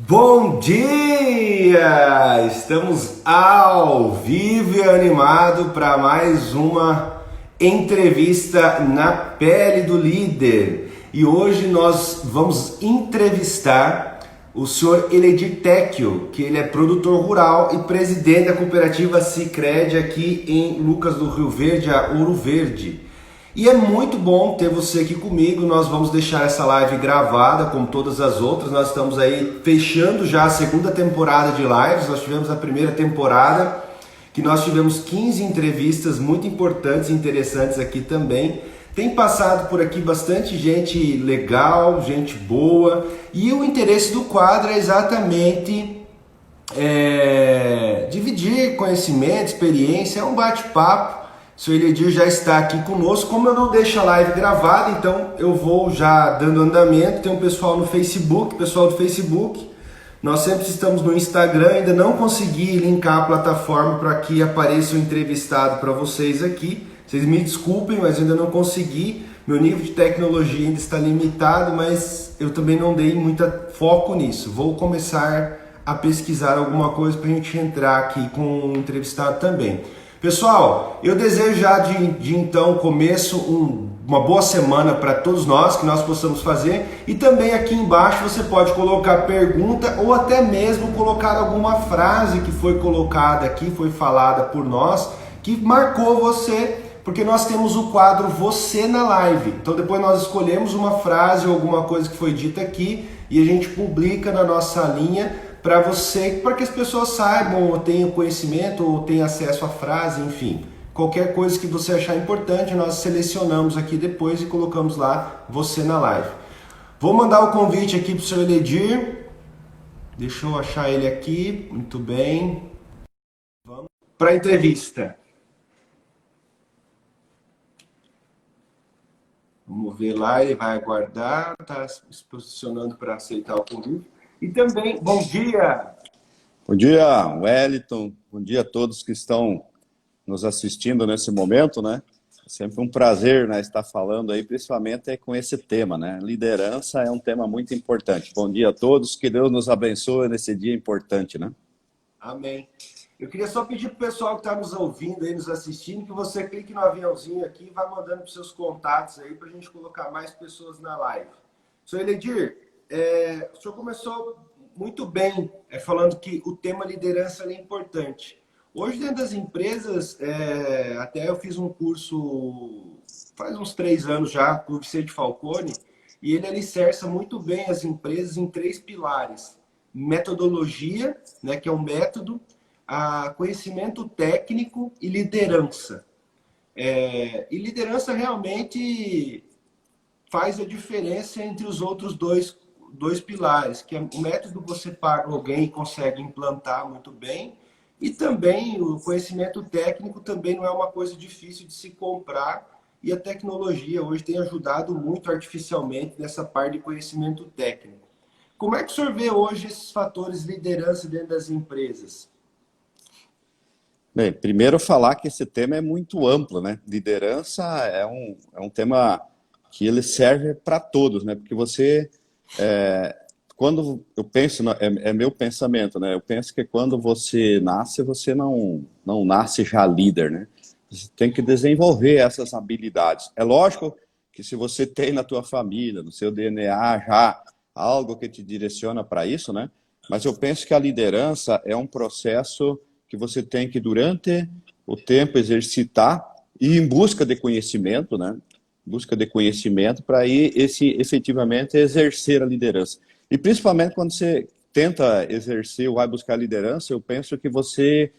Bom dia! Estamos ao vivo e animado para mais uma entrevista na pele do líder. E hoje nós vamos entrevistar o senhor Eledir Tecchio, que ele é produtor rural e presidente da cooperativa Sicredi aqui em Lucas do Rio Verde, a Ouro Verde. E é muito bom ter você aqui comigo. Nós vamos deixar essa live gravada, como todas as outras. Nós estamos aí fechando já a segunda temporada de lives. Nós tivemos a primeira temporada, que nós tivemos 15 entrevistas muito importantes e interessantes aqui também. Tem passado por aqui bastante gente legal, gente boa. E o interesse do quadro é exatamente dividir conhecimento, experiência, é um bate-papo. O senhor Eledir já está aqui conosco. Como eu não deixo a live gravada, então eu vou já dando andamento. Tem um pessoal no Facebook, pessoal do Facebook. Nós sempre estamos no Instagram, ainda não consegui linkar a plataforma para que apareça o entrevistado para vocês aqui. Vocês me desculpem, mas ainda não consegui. Meu nível de tecnologia ainda está limitado, mas eu também não dei muito foco nisso. Vou começar a pesquisar alguma coisa para a gente entrar aqui com o entrevistado também. Pessoal, eu desejo já de então começo uma boa semana para todos nós, que nós possamos fazer. E também aqui embaixo você pode colocar pergunta ou até mesmo colocar alguma frase que foi colocada aqui, foi falada por nós, que marcou você, porque nós temos o quadro Você na Live. Então depois nós escolhemos uma frase ou alguma coisa que foi dita aqui e a gente publica na nossa linha para você, para que as pessoas saibam, ou tenham conhecimento, ou tenham acesso à frase, enfim. Qualquer coisa que você achar importante, nós selecionamos aqui depois e colocamos lá Você na Live. Vou mandar o convite aqui para o senhor Eledir. Deixa eu achar ele aqui. Muito bem. Vamos para a entrevista. Vamos ver lá, ele vai aguardar, está se posicionando para aceitar o convite. E também, bom dia! Bom dia, Wellington. Bom dia a todos que estão nos assistindo nesse momento, né? É sempre um prazer, né, estar falando aí, principalmente com esse tema, né? Liderança é um tema muito importante. Bom dia a todos, que Deus nos abençoe nesse dia importante, né? Amém. Eu queria só pedir para o pessoal que está nos ouvindo aí, nos assistindo, que você clique no aviãozinho aqui e vá mandando para os seus contatos aí para a gente colocar mais pessoas na live. Senhor Eledir, o senhor começou muito bem falando que o tema liderança é importante. Hoje, dentro das empresas, até eu fiz um curso faz uns 3 anos já, com o Vicente Falcone, e ele alicerça muito bem as empresas em 3 pilares. Metodologia, né, que é um método, conhecimento técnico e liderança. E liderança realmente faz a diferença entre os outros dois pilares, que é o método você paga alguém e consegue implantar muito bem, e também o conhecimento técnico também não é uma coisa difícil de se comprar, e a tecnologia hoje tem ajudado muito artificialmente nessa parte de conhecimento técnico. Como é que o senhor vê hoje esses fatores de liderança dentro das empresas? Bem, primeiro falar que esse tema é muito amplo, né? Liderança é um tema que ele serve para todos, né? Porque você, quando eu penso, é meu pensamento, né? Eu penso que quando você nasce, você não nasce já líder, né? Você tem que desenvolver essas habilidades. É lógico que se você tem na tua família, no seu DNA já algo que te direciona para isso, né? Mas eu penso que a liderança é um processo que você tem que, durante o tempo, exercitar e em busca de conhecimento, né? Busca de conhecimento para ir efetivamente exercer a liderança. E principalmente quando você tenta exercer ou vai buscar a liderança, eu penso que você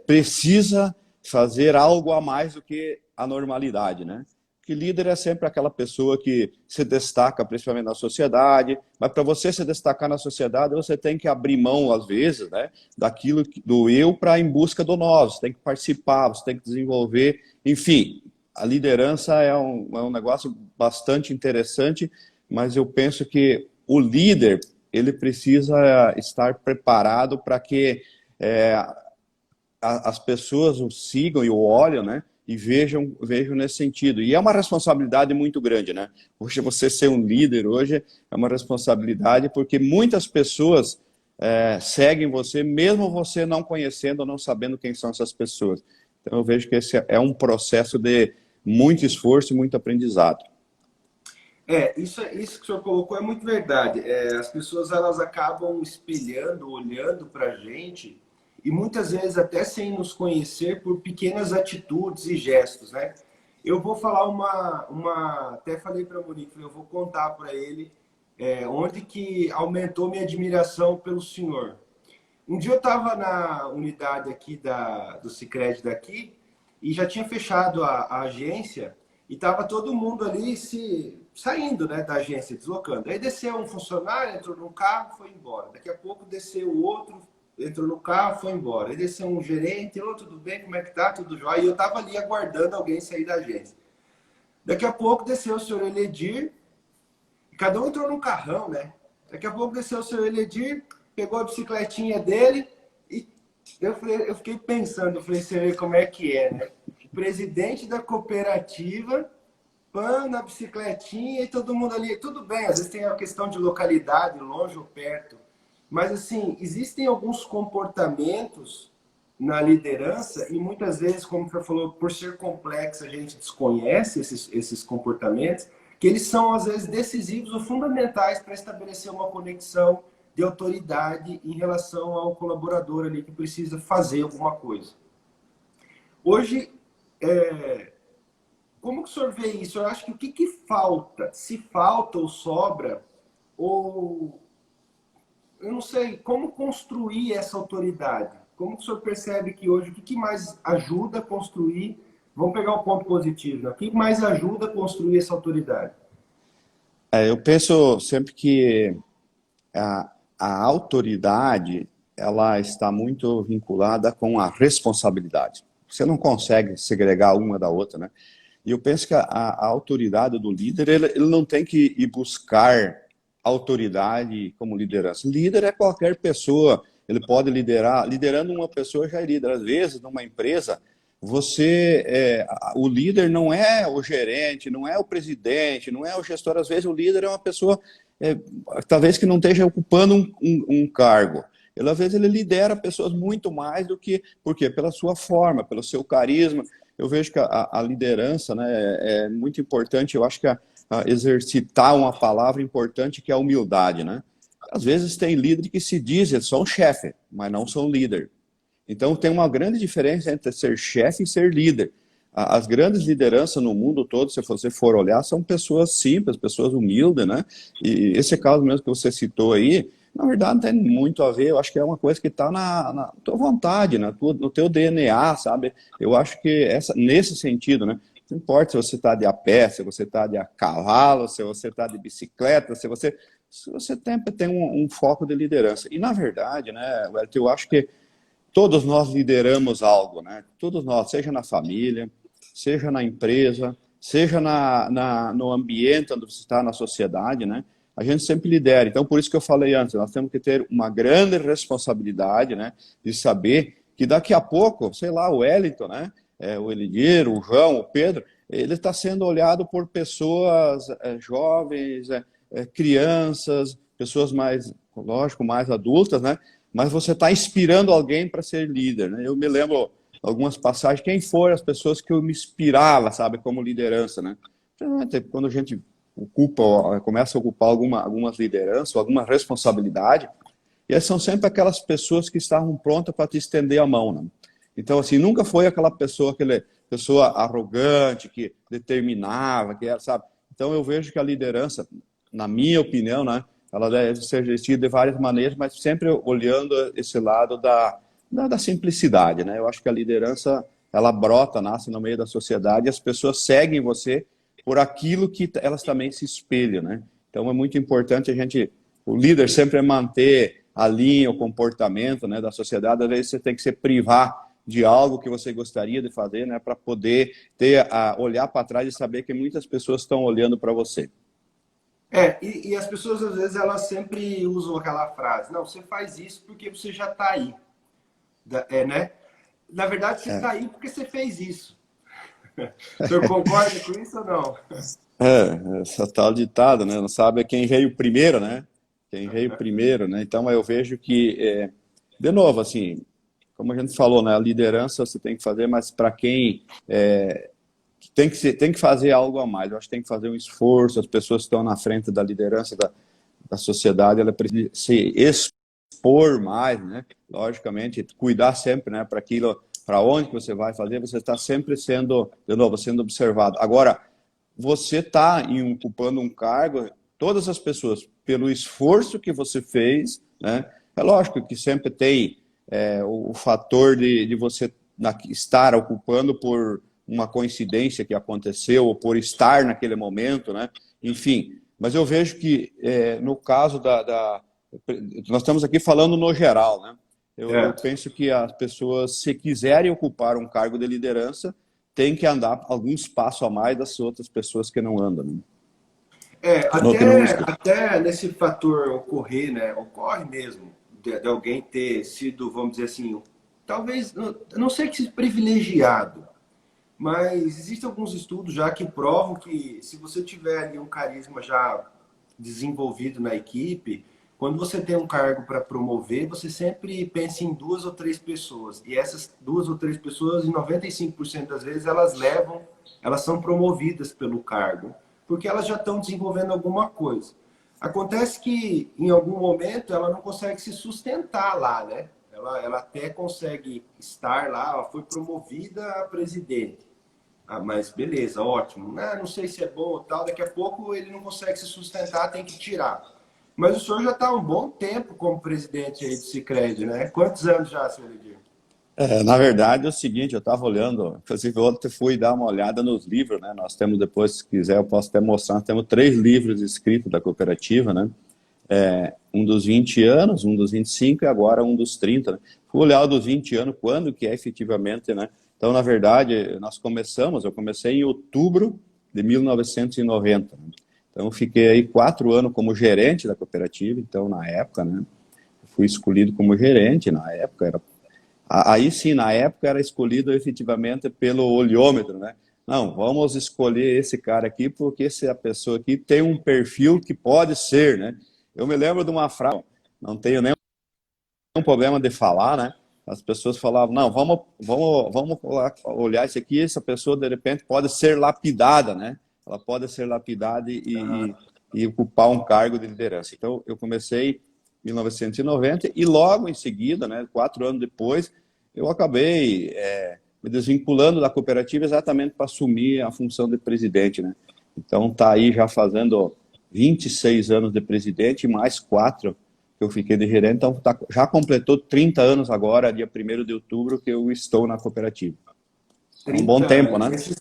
precisa fazer algo a mais do que a normalidade, né? Que líder é sempre aquela pessoa que se destaca principalmente na sociedade, mas para você se destacar na sociedade, você tem que abrir mão, às vezes, né, daquilo do eu para em busca do nós, você tem que participar, você tem que desenvolver, enfim, a liderança é um negócio bastante interessante, mas eu penso que o líder, ele precisa estar preparado para que as pessoas o sigam e o olhem, né? e vejam nesse sentido. E é uma responsabilidade muito grande, né? Hoje você ser um líder hoje é uma responsabilidade porque muitas pessoas seguem você, mesmo você não conhecendo ou não sabendo quem são essas pessoas. Então eu vejo que esse é um processo de muito esforço e muito aprendizado. Isso que o senhor colocou é muito verdade. As pessoas elas acabam espelhando, olhando para a gente e muitas vezes até sem nos conhecer por pequenas atitudes e gestos, né? Eu vou falar até falei para o Monique, eu vou contar para ele onde que aumentou minha admiração pelo senhor. Um dia eu estava na unidade aqui do Sicredi daqui e já tinha fechado a agência e estava todo mundo ali saindo, né, da agência, deslocando. Aí desceu um funcionário, entrou no carro, foi embora. Daqui a pouco desceu o outro, entrou no carro, foi embora. Aí desceu um gerente, tudo bem, como é que tá? Tudo jóia. E eu estava ali aguardando alguém sair da agência. Daqui a pouco desceu o senhor Eledir, e cada um entrou num carrão, né? Daqui a pouco desceu o senhor Eledir, pegou a bicicletinha dele e eu fiquei pensando, eu falei, você vê como é que é, né? Presidente da cooperativa, pan na bicicletinha e todo mundo ali. Tudo bem, às vezes tem a questão de localidade, longe ou perto. Mas, assim, existem alguns comportamentos na liderança e muitas vezes, como você falou, por ser complexo, a gente desconhece esses comportamentos, que eles são, às vezes, decisivos ou fundamentais para estabelecer uma conexão de autoridade em relação ao colaborador ali que precisa fazer alguma coisa. Hoje, como que o senhor vê isso? Eu acho que o que falta? Se falta ou sobra, ou eu não sei, como construir essa autoridade? Como que o senhor percebe que hoje, o que mais ajuda a construir, vamos pegar o ponto positivo, né? O que mais ajuda a construir essa autoridade? Eu penso sempre que a autoridade ela está muito vinculada com a responsabilidade. Você não consegue segregar uma da outra, né? E eu penso que a autoridade do líder, ele não tem que ir buscar autoridade como liderança. Líder é qualquer pessoa, ele pode liderar. Liderando uma pessoa já é líder. Às vezes, numa empresa, o líder não é o gerente, não é o presidente, não é o gestor. Às vezes, o líder é uma pessoa, talvez que não esteja ocupando um cargo. Ele, às vezes, ele lidera pessoas muito mais do que... Por quê? Pela sua forma, pelo seu carisma. Eu vejo que a liderança, né, é muito importante. Eu acho que a exercitar uma palavra importante que é a humildade, né? Às vezes tem líderes que se dizem são chefe, mas não são líder. Então tem uma grande diferença entre ser chefe e ser líder. As grandes lideranças no mundo todo, se você for olhar, são pessoas simples, pessoas humildes, né? E esse caso mesmo que você citou aí, na verdade não tem muito a ver, eu acho que é uma coisa que está na tua vontade, no teu DNA, sabe? Eu acho que nesse sentido, né? Não importa se você está de a pé, se você está de a cavalo, se você está de bicicleta, se você tem um foco de liderança. E na verdade, né, eu acho que todos nós lideramos algo, né? Todos nós, seja na família, seja na empresa, seja no ambiente onde você está, na sociedade, né? A gente sempre lidera. Então, por isso que eu falei antes, nós temos que ter uma grande responsabilidade, né? De saber que daqui a pouco, sei lá, o Wellington, né? O Elidir, o João, o Pedro, ele está sendo olhado por pessoas jovens, crianças, pessoas mais, lógico, mais adultas, né? Mas você está inspirando alguém para ser líder, né? Eu me lembro algumas passagens, quem foram as pessoas que eu me inspirava, sabe, como liderança, né? Quando a gente começa a ocupar algumas lideranças, alguma responsabilidade, e essas são sempre aquelas pessoas que estavam prontas para te estender a mão, né? Então, assim, nunca foi aquela pessoa arrogante, que determinava, que era, sabe? Então, eu vejo que a liderança, na minha opinião, né, ela deve ser exercida de várias maneiras, mas sempre olhando esse lado da simplicidade, né? Eu acho que a liderança, ela brota, nasce no meio da sociedade e as pessoas seguem você por aquilo que elas também se espelham, né? Então, é muito importante o líder sempre manter a linha, o comportamento, né, da sociedade. Às vezes você tem que se privar de algo que você gostaria de fazer, né, para poder olhar para trás e saber que muitas pessoas estão olhando para você. E as pessoas, às vezes, elas sempre usam aquela frase, não, você faz isso porque você já está aí. Né? Na verdade, você está aí porque você fez isso. O senhor concorda com isso ou não? Essa tal ditado, né? Não sabe quem veio primeiro, né? Quem veio primeiro, né? Então eu vejo que, de novo, assim, como a gente falou, né? A liderança você tem que fazer, mas para quem tem que fazer algo a mais. Eu acho que tem que fazer um esforço. As pessoas que estão na frente da liderança da sociedade, ela precisa se expor mais, né? Logicamente, cuidar sempre, né? Para aquilo, para onde que você vai fazer, você está sempre sendo, de novo, sendo observado. Agora, você está ocupando um cargo, todas as pessoas, pelo esforço que você fez, né? É lógico que sempre tem o fator de você estar ocupando por uma coincidência que aconteceu ou por estar naquele momento, né? Enfim, mas eu vejo que no caso nós estamos aqui falando no geral, né? Eu Certo. penso que as pessoas, se quiserem ocupar um cargo de liderança, tem que andar alguns passos a mais das outras pessoas que não andam, né? Ou que não estão. Até nesse fator ocorrer, né? Ocorre mesmo de alguém ter sido, vamos dizer assim, talvez, não sei que se privilegiado, mas existem alguns estudos já que provam que se você tiver ali um carisma já desenvolvido na equipe, quando você tem um cargo para promover, você sempre pensa em duas ou três pessoas. E essas duas ou três pessoas, em 95% das vezes, elas são promovidas pelo cargo, porque elas já estão desenvolvendo alguma coisa. Acontece que, em algum momento, ela não consegue se sustentar lá, né? Ela até consegue estar lá, ela foi promovida a presidente. Ah, mas beleza, ótimo. Ah, não sei se é bom ou tal, daqui a pouco ele não consegue se sustentar, tem que tirar. Mas o senhor já está há um bom tempo como presidente aí do Sicredi, né? Quantos anos já, senhor Edir? Na verdade, é o seguinte, eu estava olhando, inclusive ontem fui dar uma olhada nos livros, né? Nós temos depois, se quiser, eu posso até mostrar, nós temos 3 livros escritos da cooperativa, né? Um dos 20 anos, um dos 25 e agora um dos 30, né? Fui olhar o dos 20 anos, quando que é efetivamente, né? Então, na verdade, eu comecei em outubro de 1990, né? Então, eu fiquei aí 4 anos como gerente da cooperativa, então, na época, né? Fui escolhido como gerente, na época, aí sim, na época era escolhido efetivamente pelo olhômetro, né? Não, vamos escolher esse cara aqui porque essa pessoa aqui tem um perfil que pode ser, né? Eu me lembro de uma frase, não tenho nenhum problema de falar, né? As pessoas falavam, não, vamos olhar isso aqui, essa pessoa de repente pode ser lapidada, né? Ela pode ser lapidada e ocupar um cargo de liderança. Então, eu comecei em 1990 e logo em seguida, né, 4 anos depois, eu acabei me desvinculando da cooperativa exatamente para assumir a função de presidente, né? Então, tá aí já fazendo 26 anos de presidente e mais 4 que eu fiquei de gerente, então já completou 30 anos agora, dia 1º de outubro, que eu estou na cooperativa. É um bom 30 tempo, anos. né? Esse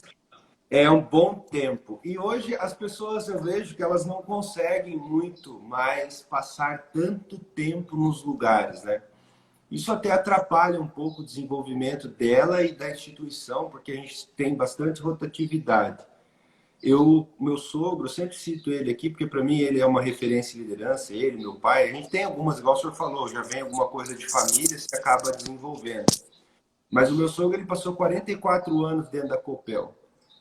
é um bom tempo. E hoje as pessoas, eu vejo que elas não conseguem muito mais passar tanto tempo nos lugares, né? Isso até atrapalha um pouco o desenvolvimento dela e da instituição, porque a gente tem bastante rotatividade. Meu sogro, eu sempre cito ele aqui, porque para mim ele é uma referência em liderança, ele, meu pai. A gente tem algumas, igual o senhor falou, já vem alguma coisa de família, se acaba desenvolvendo. Mas o meu sogro, ele passou 44 anos dentro da Copel.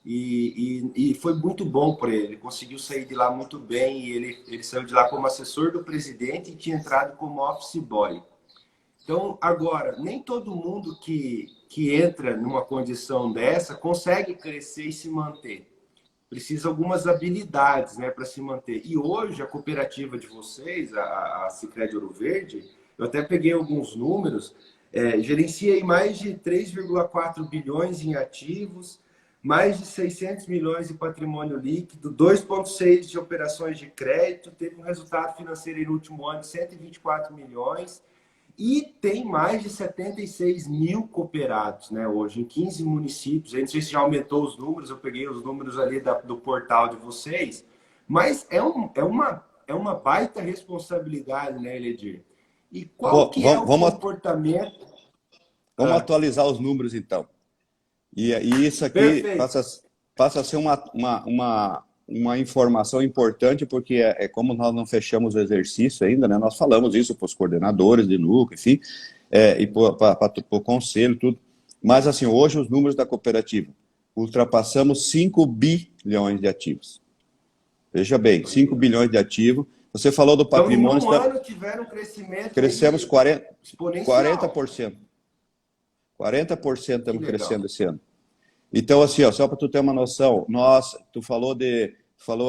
E foi muito bom para ele. Ele conseguiu sair de lá muito bem. E ele saiu de lá como assessor do presidente e tinha entrado como office boy. Então, agora, nem todo mundo que entra numa condição dessa consegue crescer e se manter. Precisa algumas habilidades, né, para se manter. E hoje a cooperativa de vocês, a Sicredi Ouro Verde, eu até peguei alguns números, gerencia aí mais de 3,4 bilhões em ativos, mais de 600 milhões de patrimônio líquido, 2,6 de operações de crédito, teve um resultado financeiro aí no último ano de 124 milhões, e tem mais de 76 mil cooperados, né, hoje, em 15 municípios. Eu não sei se já aumentou os números, eu peguei os números ali do portal de vocês, mas é uma baita responsabilidade, né, Eledir? E qual que é o Vamos, comportamento? vamos Ah, atualizar os números, então. E isso aqui perfeito. passa a ser uma informação importante, porque como nós não fechamos o exercício ainda, né? Nós falamos isso para os coordenadores de núcleo, enfim, e para o conselho, tudo. Mas, assim, hoje os números da cooperativa. ultrapassamos 5 bilhões de ativos. Veja bem, 5 bilhões de ativos. Você falou do patrimônio... Então, em um ano tiveram um crescimento... Crescemos exponencial. 40%. 40% estamos crescendo esse ano. Então, assim, ó, só para tu ter uma noção, tu falou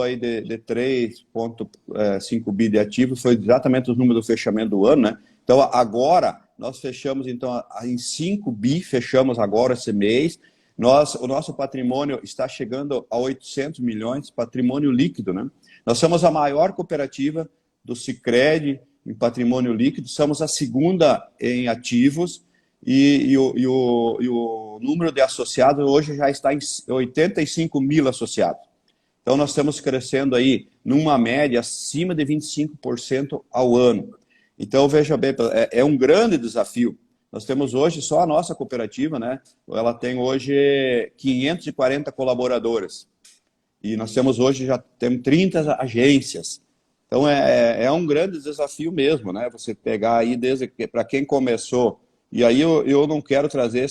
aí de 3,5 bi de ativos, foi exatamente o número do fechamento do ano, né? Então, agora, nós fechamos, então, em 5 bi, fechamos agora esse mês. O nosso patrimônio está chegando a 800 milhões, patrimônio líquido, né? Nós somos a maior cooperativa do Sicredi em patrimônio líquido, somos a segunda em ativos e o número de associados hoje já está em 85 mil associados. Então, nós estamos crescendo aí numa média acima de 25% ao ano. Então, veja bem, é um grande desafio. Nós temos hoje só a nossa cooperativa, né? Ela tem hoje 540 colaboradores. E nós temos hoje, já temos 30 agências. Então, é um grande desafio mesmo, né? Você pegar aí, desde para quem começou. E aí eu não quero trazer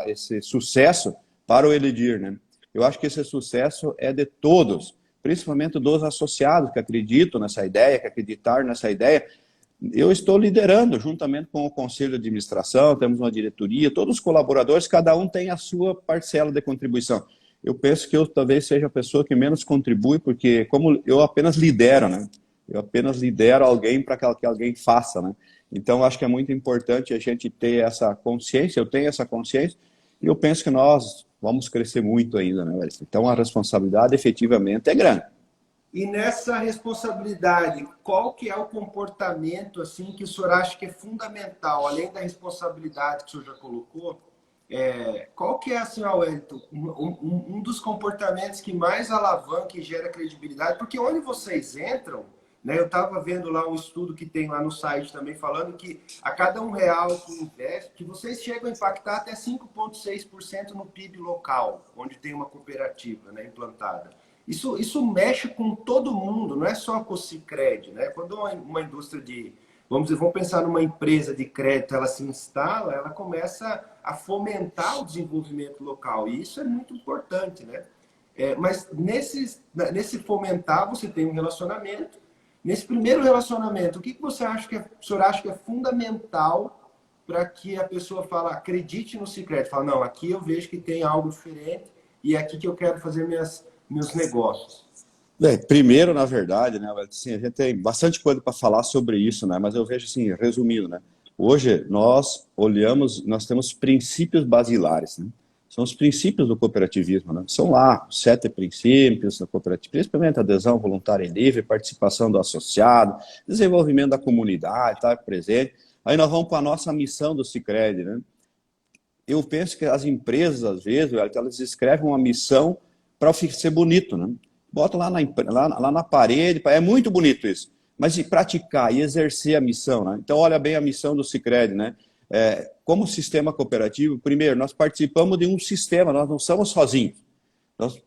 esse sucesso para o Elidir, né? Eu acho que esse sucesso é de todos, principalmente dos associados que acreditam nessa ideia, que acreditaram nessa ideia. Eu estou liderando, juntamente com o Conselho de Administração, temos uma diretoria, todos os colaboradores, cada um tem a sua parcela de contribuição. Eu penso que eu talvez seja a pessoa que menos contribui, porque como eu apenas lidero, né? Eu apenas lidero alguém para que alguém faça, né? Então, acho que é muito importante a gente ter essa consciência, eu tenho essa consciência, e eu penso que nós vamos crescer muito ainda, né, Wesley? Então, a responsabilidade efetivamente é grande. E nessa responsabilidade, qual que é o comportamento assim, que o senhor acha que é fundamental, além da responsabilidade que o senhor já colocou, qual que é, senhor Wellington, um dos comportamentos que mais alavanca e gera credibilidade? Porque onde vocês entram, né, eu estava vendo lá um estudo que tem lá no site também, falando que a cada R$1 que investe, que vocês chegam a impactar até 5,6% no PIB local, onde tem uma cooperativa, né, implantada. Isso mexe com todo mundo, não é só com o Sicredi, né? Quando uma indústria vamos pensar numa empresa de crédito, ela se instala, ela começa a fomentar o desenvolvimento local, e isso é muito importante, né? Mas nesse fomentar, você tem um relacionamento. Nesse primeiro relacionamento, o que você acha o senhor acha que é fundamental para que a pessoa fale, acredite no Sicredi? Fala, não, aqui eu vejo que tem algo diferente e é aqui que eu quero fazer meus negócios. Primeiro, na verdade, né, assim, a gente tem bastante coisa para falar sobre isso, né, mas eu vejo assim, resumindo, né, hoje nós temos princípios basilares, né, são os princípios do cooperativismo, né, são lá 7 princípios da cooperativa, principalmente adesão voluntária e livre, participação do associado, desenvolvimento da comunidade, estar presente. Aí nós vamos para a nossa missão do Sicredi, né. Eu penso que as empresas, às vezes, elas escrevem uma missão para ser bonito, né? Bota lá na parede, é muito bonito isso. Mas e praticar e exercer a missão, né? Então, olha bem a missão do Sicredi, né? Como sistema cooperativo, primeiro, nós participamos de um sistema, nós não somos sozinhos.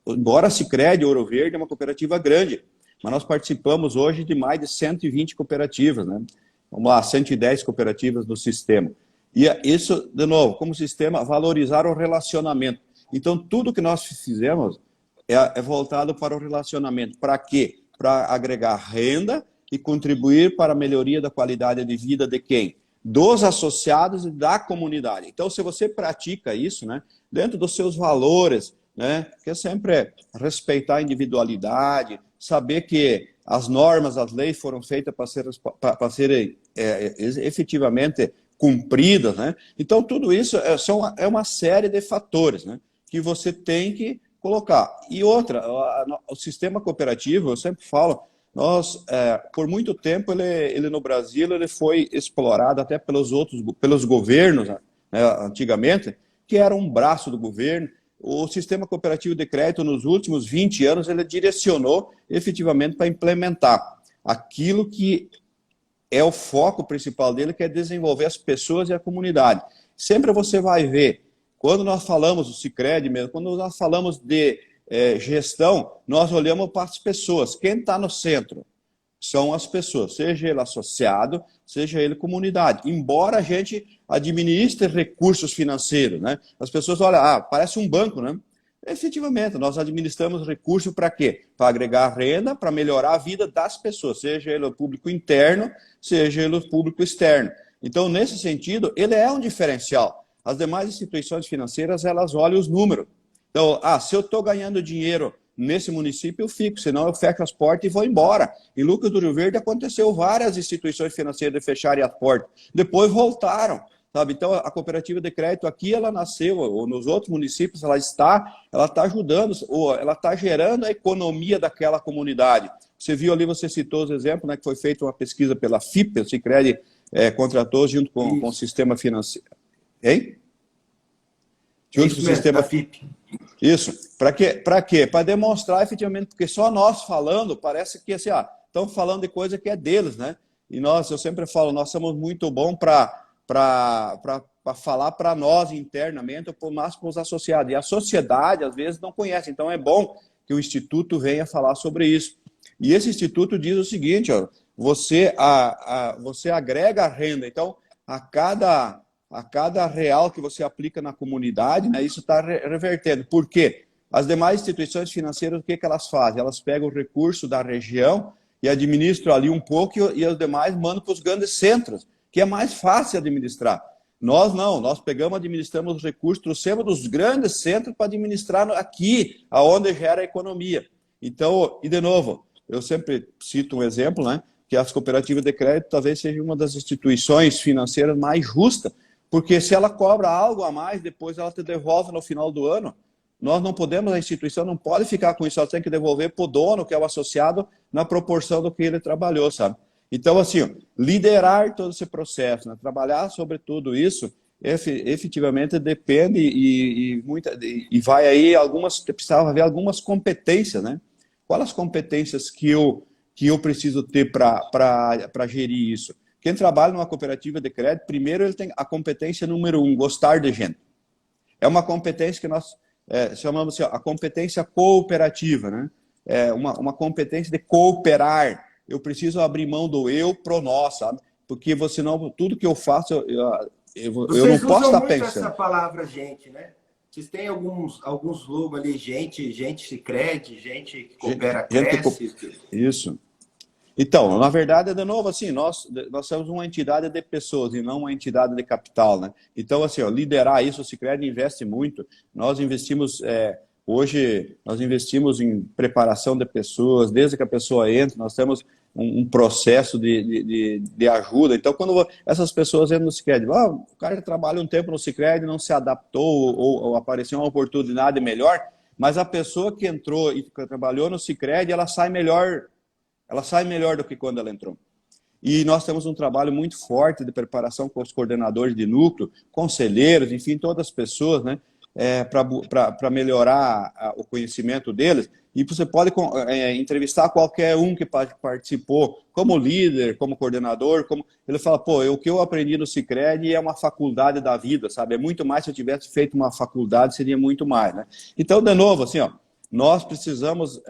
Embora a Sicredi Ouro Verde é uma cooperativa grande, mas nós participamos hoje de mais de 120 cooperativas, né? Vamos lá, 110 cooperativas no sistema. E isso, de novo, como sistema, valorizar o relacionamento. Então, tudo que nós fizemos é voltado para o relacionamento. Para quê? Para agregar renda e contribuir para a melhoria da qualidade de vida de quem? Dos associados e da comunidade. Então, se você pratica isso, né, dentro dos seus valores, né, que é sempre respeitar a individualidade, saber que as normas, as leis foram feitas para serem efetivamente cumpridas, né? Então, tudo isso é uma série de fatores, né, que você tem que colocar. E outra, o sistema cooperativo, eu sempre falo, por muito tempo, ele no Brasil, ele foi explorado até pelos governos, né, antigamente, que era um braço do governo. O sistema cooperativo de crédito, nos últimos 20 anos, ele direcionou efetivamente para implementar aquilo que é o foco principal dele, que é desenvolver as pessoas e a comunidade. Sempre você vai ver, quando nós falamos do Sicredi mesmo, quando nós falamos de gestão, nós olhamos para as pessoas. Quem está no centro? são as pessoas, seja ele associado, seja ele comunidade. Embora a gente administre recursos financeiros, né? As pessoas olham, parece um banco, né? Efetivamente, nós administramos recursos para quê? Para agregar renda, para melhorar a vida das pessoas, seja ele o público interno, seja ele o público externo. Então, nesse sentido, ele é um diferencial. As demais instituições financeiras, elas olham os números. Então, se eu estou ganhando dinheiro nesse município, eu fico, senão eu fecho as portas e vou embora. Em Lucas do Rio Verde aconteceu várias instituições financeiras de fecharem as portas, depois voltaram. Sabe? Então, a cooperativa de crédito aqui, ela nasceu, ou nos outros municípios, ela está ajudando, ou ela está gerando a economia daquela comunidade. Você viu ali, você citou os exemplos, né, que foi feita uma pesquisa pela FIP, o Sicredi contratou junto com o sistema financeiro. Hein? Junto com o sistema FIP. Isso. Para quê? Para quê? Para demonstrar efetivamente, porque só nós falando, parece que assim, estão falando de coisa que é deles, né? E eu sempre falo, nós somos muito bons para falar para nós internamente, ou mais para os associados. E a sociedade, às vezes, não conhece. Então, é bom que o Instituto venha falar sobre isso. E esse Instituto diz o seguinte, você agrega a renda. Então, a cada real que você aplica na comunidade, né, isso está revertendo. Por quê? As demais instituições financeiras, o que elas fazem? Elas pegam o recurso da região e administram ali um pouco e os demais mandam para os grandes centros, que é mais fácil administrar. Nós não, nós administramos os recursos, trouxemos dos grandes centros para administrar aqui, aonde gera a economia. Então, e de novo, eu sempre cito um exemplo, né, que as cooperativas de crédito talvez seja uma das instituições financeiras mais justas, porque se ela cobra algo a mais, depois ela te devolve no final do ano. Nós não podemos, a instituição não pode ficar com isso, ela tem que devolver para o dono, que é o associado, na proporção do que ele trabalhou, sabe? Então, assim, liderar todo esse processo, né? Trabalhar sobre tudo isso, efetivamente depende e vai aí precisava haver algumas competências, né? Quais as competências que eu preciso ter para gerir isso? Quem trabalha numa cooperativa de crédito, primeiro ele tem a competência número 1, gostar de gente. É uma competência que nós chamamos assim, a competência cooperativa, né? É uma competência de cooperar. Eu preciso abrir mão do eu pro nós, sabe? Porque senão tudo que eu faço, eu não posso estar pensando. Vocês usam muito essa palavra gente, né? Vocês têm alguns logos ali, gente Sicredi, gente que coopera, cresce. Isso. Então, na verdade, de novo, assim, nós somos uma entidade de pessoas e não uma entidade de capital, né? Então, assim, liderar isso, o Sicredi investe muito. Nós investimos, hoje, nós investimos em preparação de pessoas, desde que a pessoa entra, nós temos um processo de ajuda. Então, quando essas pessoas entram no Sicredi, o cara trabalha um tempo no Sicredi, não se adaptou ou apareceu uma oportunidade melhor, mas a pessoa que entrou e trabalhou no Sicredi, ela sai melhor do que quando ela entrou. E nós temos um trabalho muito forte de preparação com os coordenadores de núcleo, conselheiros, enfim, todas as pessoas, né, para melhorar o conhecimento deles. E você pode entrevistar qualquer um que participou, como líder, como coordenador, ele fala, o que eu aprendi no Sicredi é uma faculdade da vida, sabe? É muito mais, se eu tivesse feito uma faculdade, seria muito mais, né? Então, de novo, assim, nós precisamos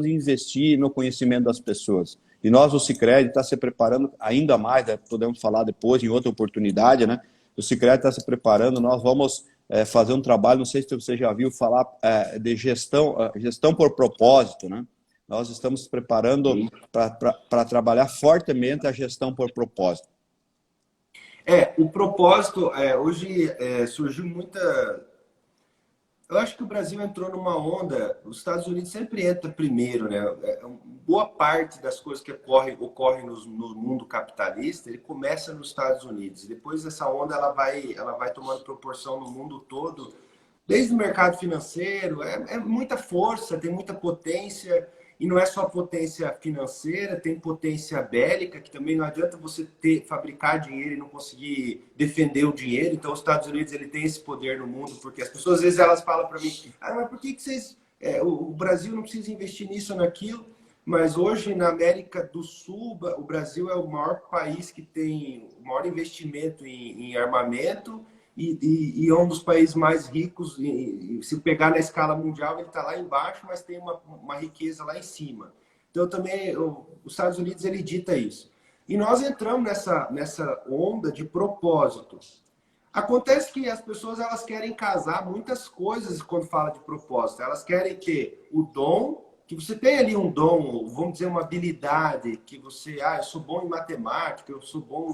investir no conhecimento das pessoas. E nós, o Sicredi, está se preparando ainda mais, podemos falar depois, em outra oportunidade, né? O Sicredi está se preparando, nós vamos fazer um trabalho, não sei se você já viu falar de gestão por propósito, né? Nós estamos se preparando para trabalhar fortemente a gestão por propósito. O propósito, hoje surgiu muita... Eu acho que o Brasil entrou numa onda, os Estados Unidos sempre entra primeiro, né? Boa parte das coisas que ocorrem no mundo capitalista, ele começa nos Estados Unidos. Depois essa onda ela vai tomando proporção no mundo todo, desde o mercado financeiro, é muita força, tem muita potência, e não é só potência financeira, tem potência bélica, que também não adianta você fabricar dinheiro e não conseguir defender o dinheiro. Então, os Estados Unidos ele tem esse poder no mundo, porque as pessoas, às vezes, elas falam para mim, mas por que vocês... o Brasil não precisa investir nisso ou naquilo? Mas hoje, na América do Sul, o Brasil é o maior país que tem o maior investimento em armamento e é um dos países mais ricos. Se pegar na escala mundial, ele está lá embaixo, mas tem uma riqueza lá em cima. Então também os Estados Unidos ele dita isso. E nós entramos nessa onda de propósito. Acontece que as pessoas elas querem casar muitas coisas quando fala de propósito. Elas querem ter o dom, que você tem ali um dom, vamos dizer, uma habilidade, que você, eu sou bom em matemática, eu sou bom,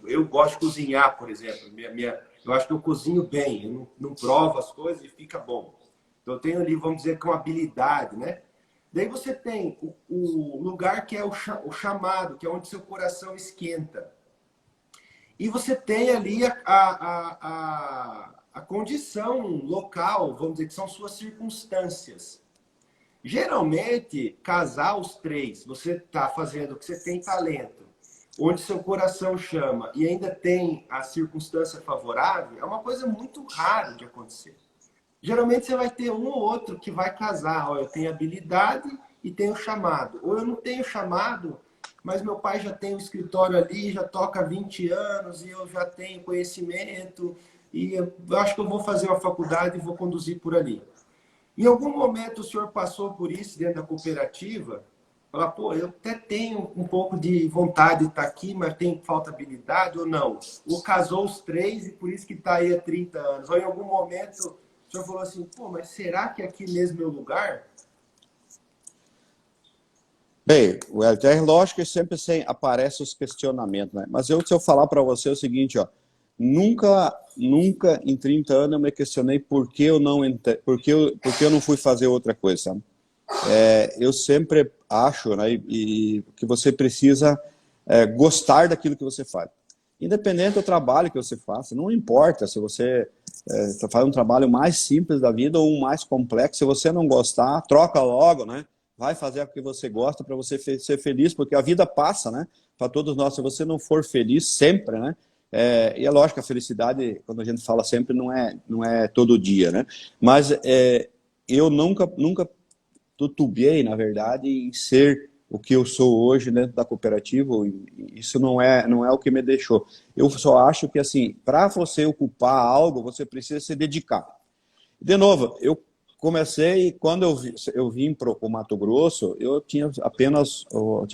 eu gosto de cozinhar, por exemplo. Eu acho que eu cozinho bem, eu não provo as coisas e fica bom. Então eu tenho ali, vamos dizer, com habilidade, né? Daí você tem o lugar que é o chamado, que é onde seu coração esquenta. E você tem ali a condição local, vamos dizer, que são suas circunstâncias. Geralmente, casar os três, você está fazendo o que você tem talento, onde seu coração chama e ainda tem a circunstância favorável, é uma coisa muito rara de acontecer. Geralmente você vai ter um ou outro que vai casar. Eu tenho habilidade e tenho chamado. Ou eu não tenho chamado, mas meu pai já tem um escritório ali, já toca há 20 anos e eu já tenho conhecimento e eu acho que eu vou fazer uma faculdade e vou conduzir por ali. Em algum momento o senhor passou por isso dentro da cooperativa? Falar, eu até tenho um pouco de vontade de estar aqui, mas tem falta habilidade ou não? Ou casou os três e por isso que está aí há 30 anos? Ou em algum momento o senhor falou assim, mas será que aqui mesmo é o lugar? Bem, o LTR, lógico que sempre aparecem os questionamentos, né? Mas se eu falar para você o seguinte, nunca em 30 anos eu me questionei por que eu não fui fazer outra coisa, sabe? Eu sempre acho, né, e que você precisa gostar daquilo que você faz. Independente do trabalho que você faça, não importa se você faz um trabalho mais simples da vida ou um mais complexo, se você não gostar, troca logo, né? Vai fazer o que você gosta para você ser feliz, porque a vida passa, né? Para todos nós, se você não for feliz sempre, né? E é lógico que a felicidade, quando a gente fala sempre, não é todo dia, né? Mas eu nunca tutubiei, na verdade, em ser o que eu sou hoje dentro da cooperativa. Isso não é o que me deixou. Eu só acho que, assim, para você ocupar algo, você precisa se dedicar. De novo, eu comecei, quando eu vim para o Mato Grosso, eu tinha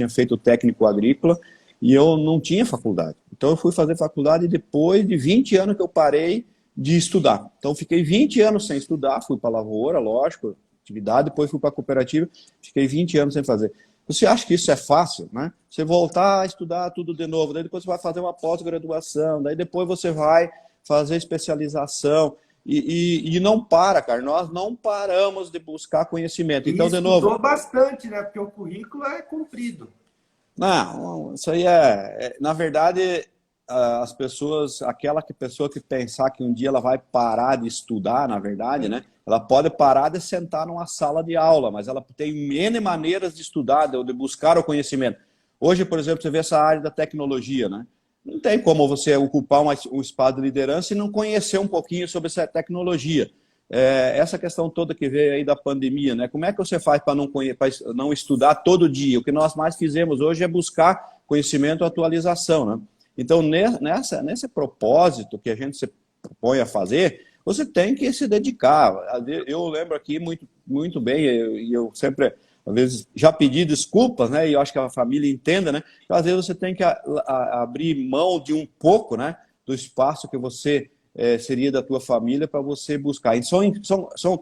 feito técnico agrícola e eu não tinha faculdade. Então eu fui fazer faculdade depois de 20 anos que eu parei de estudar. Então fiquei 20 anos sem estudar, fui para a lavoura, lógico, atividade, depois fui para a cooperativa, fiquei 20 anos sem fazer. Você acha que isso é fácil, né? Você voltar a estudar tudo de novo, daí depois você vai fazer uma pós-graduação, daí depois você vai fazer especialização. E não para, cara. Nós não paramos de buscar conhecimento. Então, de novo. Estudou bastante, né? Porque o currículo é comprido. Não, isso aí na verdade, aquela pessoa que pensar que um dia ela vai parar de estudar, na verdade, né? Ela pode parar de sentar numa sala de aula, mas ela tem N maneiras de estudar, de buscar o conhecimento. Hoje, por exemplo, você vê essa área da tecnologia, né? Não tem como você ocupar um espaço de liderança e não conhecer um pouquinho sobre essa tecnologia. Essa questão toda que veio aí da pandemia, né? Como é que você faz para não estudar todo dia? O que nós mais fizemos hoje é buscar conhecimento e atualização, né? Então, nesse propósito que a gente se propõe a fazer, você tem que se dedicar. Eu lembro aqui muito bem, e eu sempre, às vezes, já pedi desculpas, né? E eu acho que a família entenda, né? Que às vezes você tem que abrir mão de um pouco, né? Do espaço que você seria da tua família para você buscar. E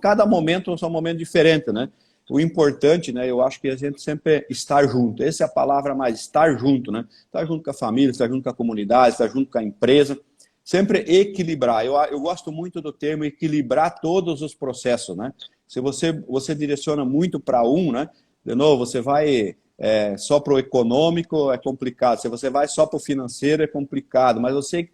cada momento são um momento diferente, né? O importante, né? Eu acho que a gente sempre estar junto. Essa é a palavra mais, estar junto, né? Estar junto com a família, estar junto com a comunidade, estar junto com a empresa. Sempre equilibrar. Eu gosto muito do termo equilibrar todos os processos, né? Se você direciona muito para né? De novo, você vai só para o econômico, é complicado. Se você vai só para o financeiro, é complicado. Mas você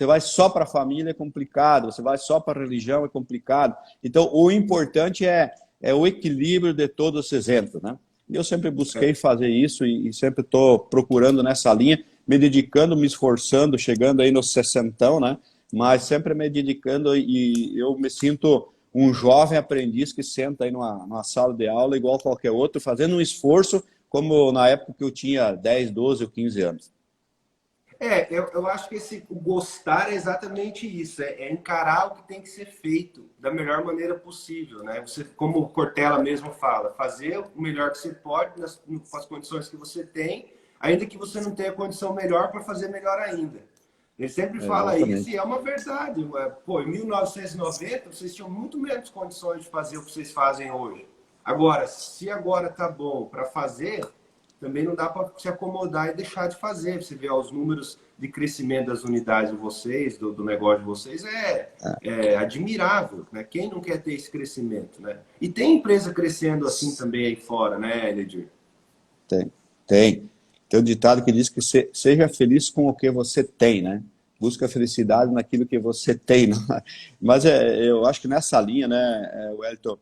vai só para a família, é complicado. Você vai só para a religião, é complicado. Então, o importante é o equilíbrio de todos esses entes, né? E eu sempre busquei fazer isso e sempre estou procurando nessa linha, me dedicando, me esforçando, chegando aí nos 60, né? Mas sempre me dedicando e eu me sinto um jovem aprendiz que senta aí numa sala de aula igual qualquer outro, fazendo um esforço como na época que eu tinha 10, 12 ou 15 anos. Eu acho que o gostar é exatamente isso, é encarar o que tem que ser feito da melhor maneira possível, né? Você, como o Cortella mesmo fala, fazer o melhor que você pode com as condições que você tem, ainda que você não tenha condição melhor para fazer melhor ainda. Ele sempre fala isso e Exatamente. é uma verdade. Pô, em 1990 vocês tinham muito menos condições de fazer o que vocês fazem hoje. Agora, se agora tá bom para fazer, também não dá para se acomodar e deixar de fazer. Você vê os números de crescimento das unidades de vocês, do negócio de vocês, é admirável, né? Quem não quer ter esse crescimento, né? E tem empresa crescendo assim também aí fora, né, Eledir? Tem, tem. Tem um ditado que diz que seja feliz com o que você tem, né? Busca a felicidade naquilo que você tem. Né? Mas eu acho que nessa linha, né, Wellington,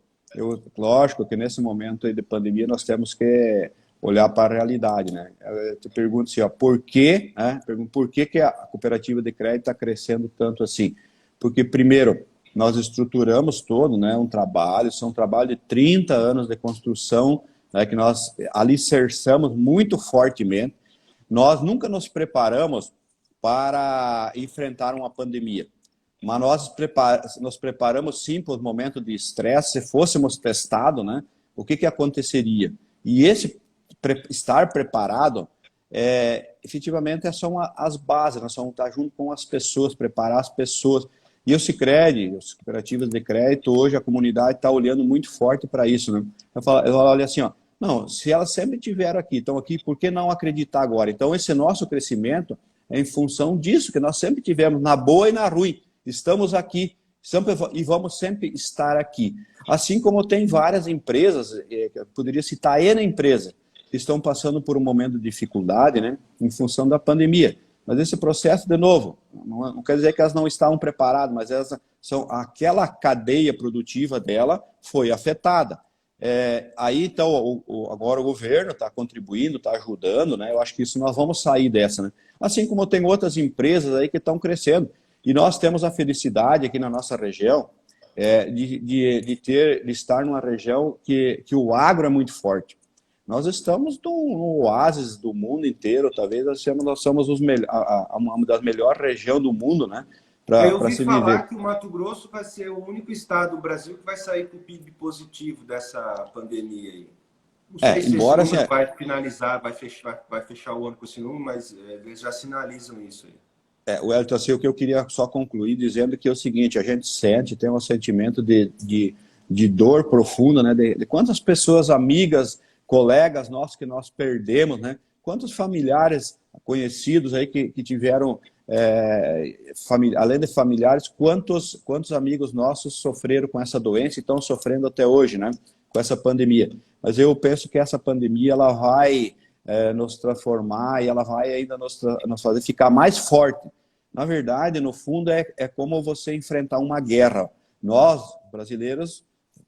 lógico que nesse momento aí de pandemia nós temos que olhar para a realidade, né? Eu te pergunto assim, ó, por quê, né? Pergunto, por que que a cooperativa de crédito está crescendo tanto assim? Porque, primeiro, nós estruturamos todo, né, um trabalho, são um trabalho de 30 anos de construção, né, que nós alicerçamos muito fortemente. Nós nunca nos preparamos para enfrentar uma pandemia, mas nós nos preparamos sim para os momentos de estresse. Se fôssemos testados, né, o que aconteceria? E esse estar preparado, efetivamente, são as bases. Nós vamos estar junto com as pessoas, preparar as pessoas. E o Sicredi, as cooperativas de crédito, hoje a comunidade está olhando muito forte para isso, né? Eu falo, olha assim, ó, não, se elas sempre estiveram aqui, estão aqui, por que não acreditar agora? Então, esse nosso crescimento é em função disso, que nós sempre tivemos, na boa e na ruim. Estamos aqui e vamos sempre estar aqui. Assim como tem várias empresas, poderia citar a N empresa, que estão passando por um momento de dificuldade, né, em função da pandemia. Mas esse processo, de novo, não quer dizer que elas não estavam preparadas, mas elas aquela cadeia produtiva dela foi afetada. Aí, então, agora o governo está contribuindo, está ajudando, né? Eu acho que isso nós vamos sair dessa, né? Assim como tem outras empresas aí que estão crescendo. E nós temos a felicidade aqui na nossa região de estar numa região que o agro é muito forte. Nós estamos no oásis do mundo inteiro, talvez nós somos uma das melhores regiões do mundo, né? Eu Para ouvi se falar viver. que o Mato Grosso vai ser o único estado do Brasil que vai sair com o PIB positivo dessa pandemia aí. Não sei se esse Embora assim, número vai finalizar, vai fechar o ano com esse número, mas eles já sinalizam isso aí. Wellington, assim, o que eu queria só concluir dizendo que é o seguinte, a gente tem um sentimento de dor profunda, né? De quantas pessoas, amigas, colegas nossos que nós perdemos, né? Quantos familiares conhecidos aí que tiveram, além de familiares, quantos amigos nossos sofreram com essa doença e estão sofrendo até hoje, né? Com essa pandemia. Mas eu penso que essa pandemia, ela vai nos transformar e ela vai ainda nos fazer ficar mais forte. Na verdade, no fundo, é como você enfrentar uma guerra. Nós, brasileiros,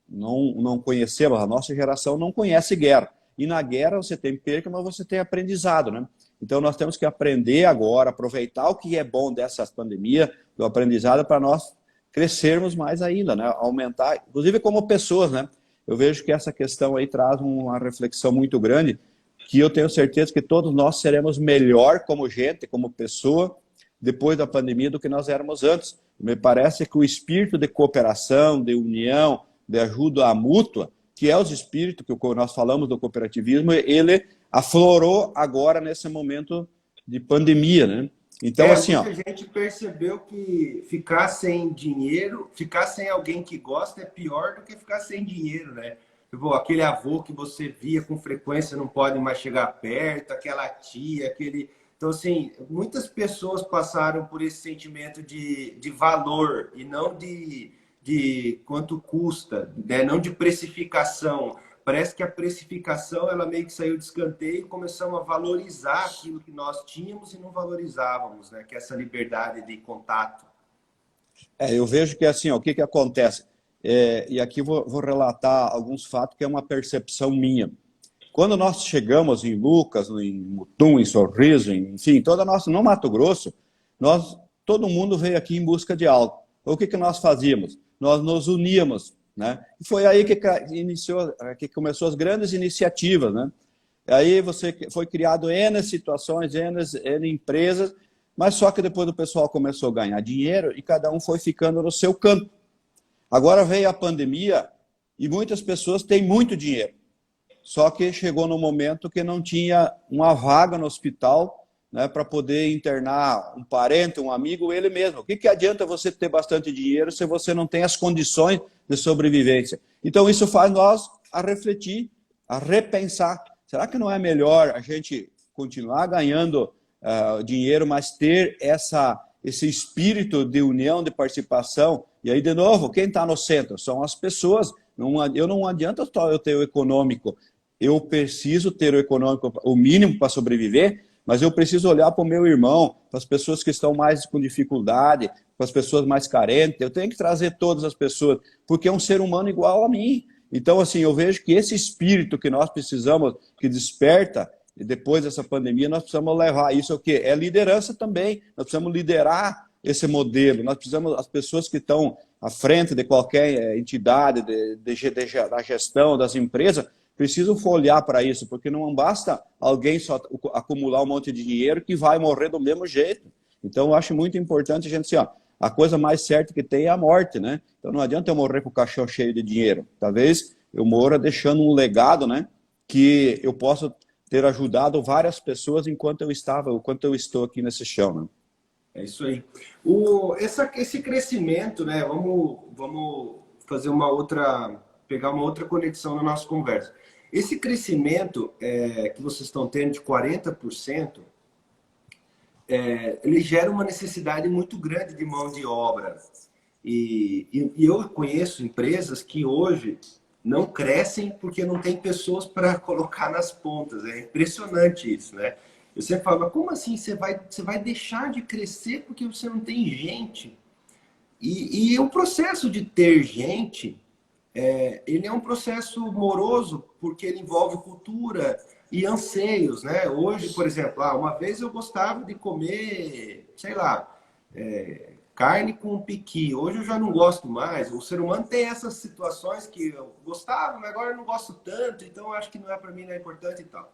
não conhecemos, a nossa geração não conhece guerra. E na guerra você tem perca, mas você tem aprendizado, né? Então nós temos que aprender agora, aproveitar o que é bom dessa pandemia, do aprendizado, para nós crescermos mais ainda, né? Aumentar, inclusive como pessoas, né? Eu vejo que essa questão aí traz uma reflexão muito grande, que eu tenho certeza que todos nós seremos melhor como gente, como pessoa, depois da pandemia do que nós éramos antes. Me parece que o espírito de cooperação, de união, de ajuda mútua, que é o espírito que nós falamos do cooperativismo, ele aflorou agora nesse momento de pandemia, né? Então, assim, ó, Muita gente percebeu que ficar sem dinheiro, ficar sem alguém que gosta é pior do que ficar sem dinheiro, né? Tipo, aquele avô que você via com frequência não pode mais chegar perto, aquela tia, aquele... Então, assim, muitas pessoas passaram por esse sentimento de valor e não de quanto custa, né? Não de precificação. Parece que a precificação ela meio que saiu de escanteio e começamos a valorizar aquilo que nós tínhamos e não valorizávamos, né? Que é essa liberdade de contato. eu vejo que assim, ó, o que acontece? E aqui vou relatar alguns fatos que é uma percepção minha. Quando nós chegamos em Lucas, em Mutum, em Sorriso, enfim, no Mato Grosso, todo mundo veio aqui em busca de algo. O que nós fazíamos? Nós nos uníamos, né? E foi aí que começou as grandes iniciativas, né? Aí foi criado N situações, N empresas, Mas só que depois o pessoal começou a ganhar dinheiro e cada um foi ficando no seu canto. Agora veio a pandemia e muitas pessoas têm muito dinheiro. Só que chegou no momento que não tinha uma vaga no hospital, né, para poder internar um parente, um amigo, ele mesmo. O que adianta você ter bastante dinheiro se você não tem as condições de sobrevivência? Então isso faz nós a refletir, a repensar. Será que não é melhor a gente continuar ganhando dinheiro, mas ter esse espírito de união, de participação? E aí, de novo, quem está no centro? São as pessoas. Eu não adianta só eu ter o econômico. Eu preciso ter o econômico, o mínimo para sobreviver, mas eu preciso olhar para o meu irmão, para as pessoas que estão mais com dificuldade, para as pessoas mais carentes. Eu tenho que trazer todas as pessoas, porque é um ser humano igual a mim. Então, assim, eu vejo que esse espírito que nós precisamos, que desperta, e depois dessa pandemia, nós precisamos levar isso ao quê? É liderança também. Nós precisamos liderar esse modelo. Nós precisamos, as pessoas que estão à frente de qualquer entidade, da gestão, das empresas, precisam olhar para isso, porque não basta alguém só acumular um monte de dinheiro que vai morrer do mesmo jeito. Então, eu acho muito importante a gente assim, ó, a coisa mais certa que tem é a morte, né? Então, não adianta eu morrer com o caixão cheio de dinheiro. Talvez eu morra deixando um legado, né? Que eu possa ter ajudado várias pessoas enquanto eu estou aqui nesse chão, né? É isso aí. Esse crescimento, né? Vamos fazer pegar uma outra conexão na nossa conversa. Esse crescimento que vocês estão tendo de 40%, ele gera uma necessidade muito grande de mão de obra. E eu conheço empresas que hoje não crescem porque não tem pessoas para colocar nas pontas. É impressionante isso, né? Eu sempre falo, mas como assim você vai deixar de crescer porque você não tem gente? E o processo de ter gente, ele é um processo moroso porque ele envolve cultura e anseios, né? Hoje, por exemplo, uma vez eu gostava de comer, sei lá, carne com piqui. Hoje eu já não gosto mais. O ser humano tem essas situações que eu gostava, mas agora eu não gosto tanto, então eu acho que não é para mim, não é importante e tal.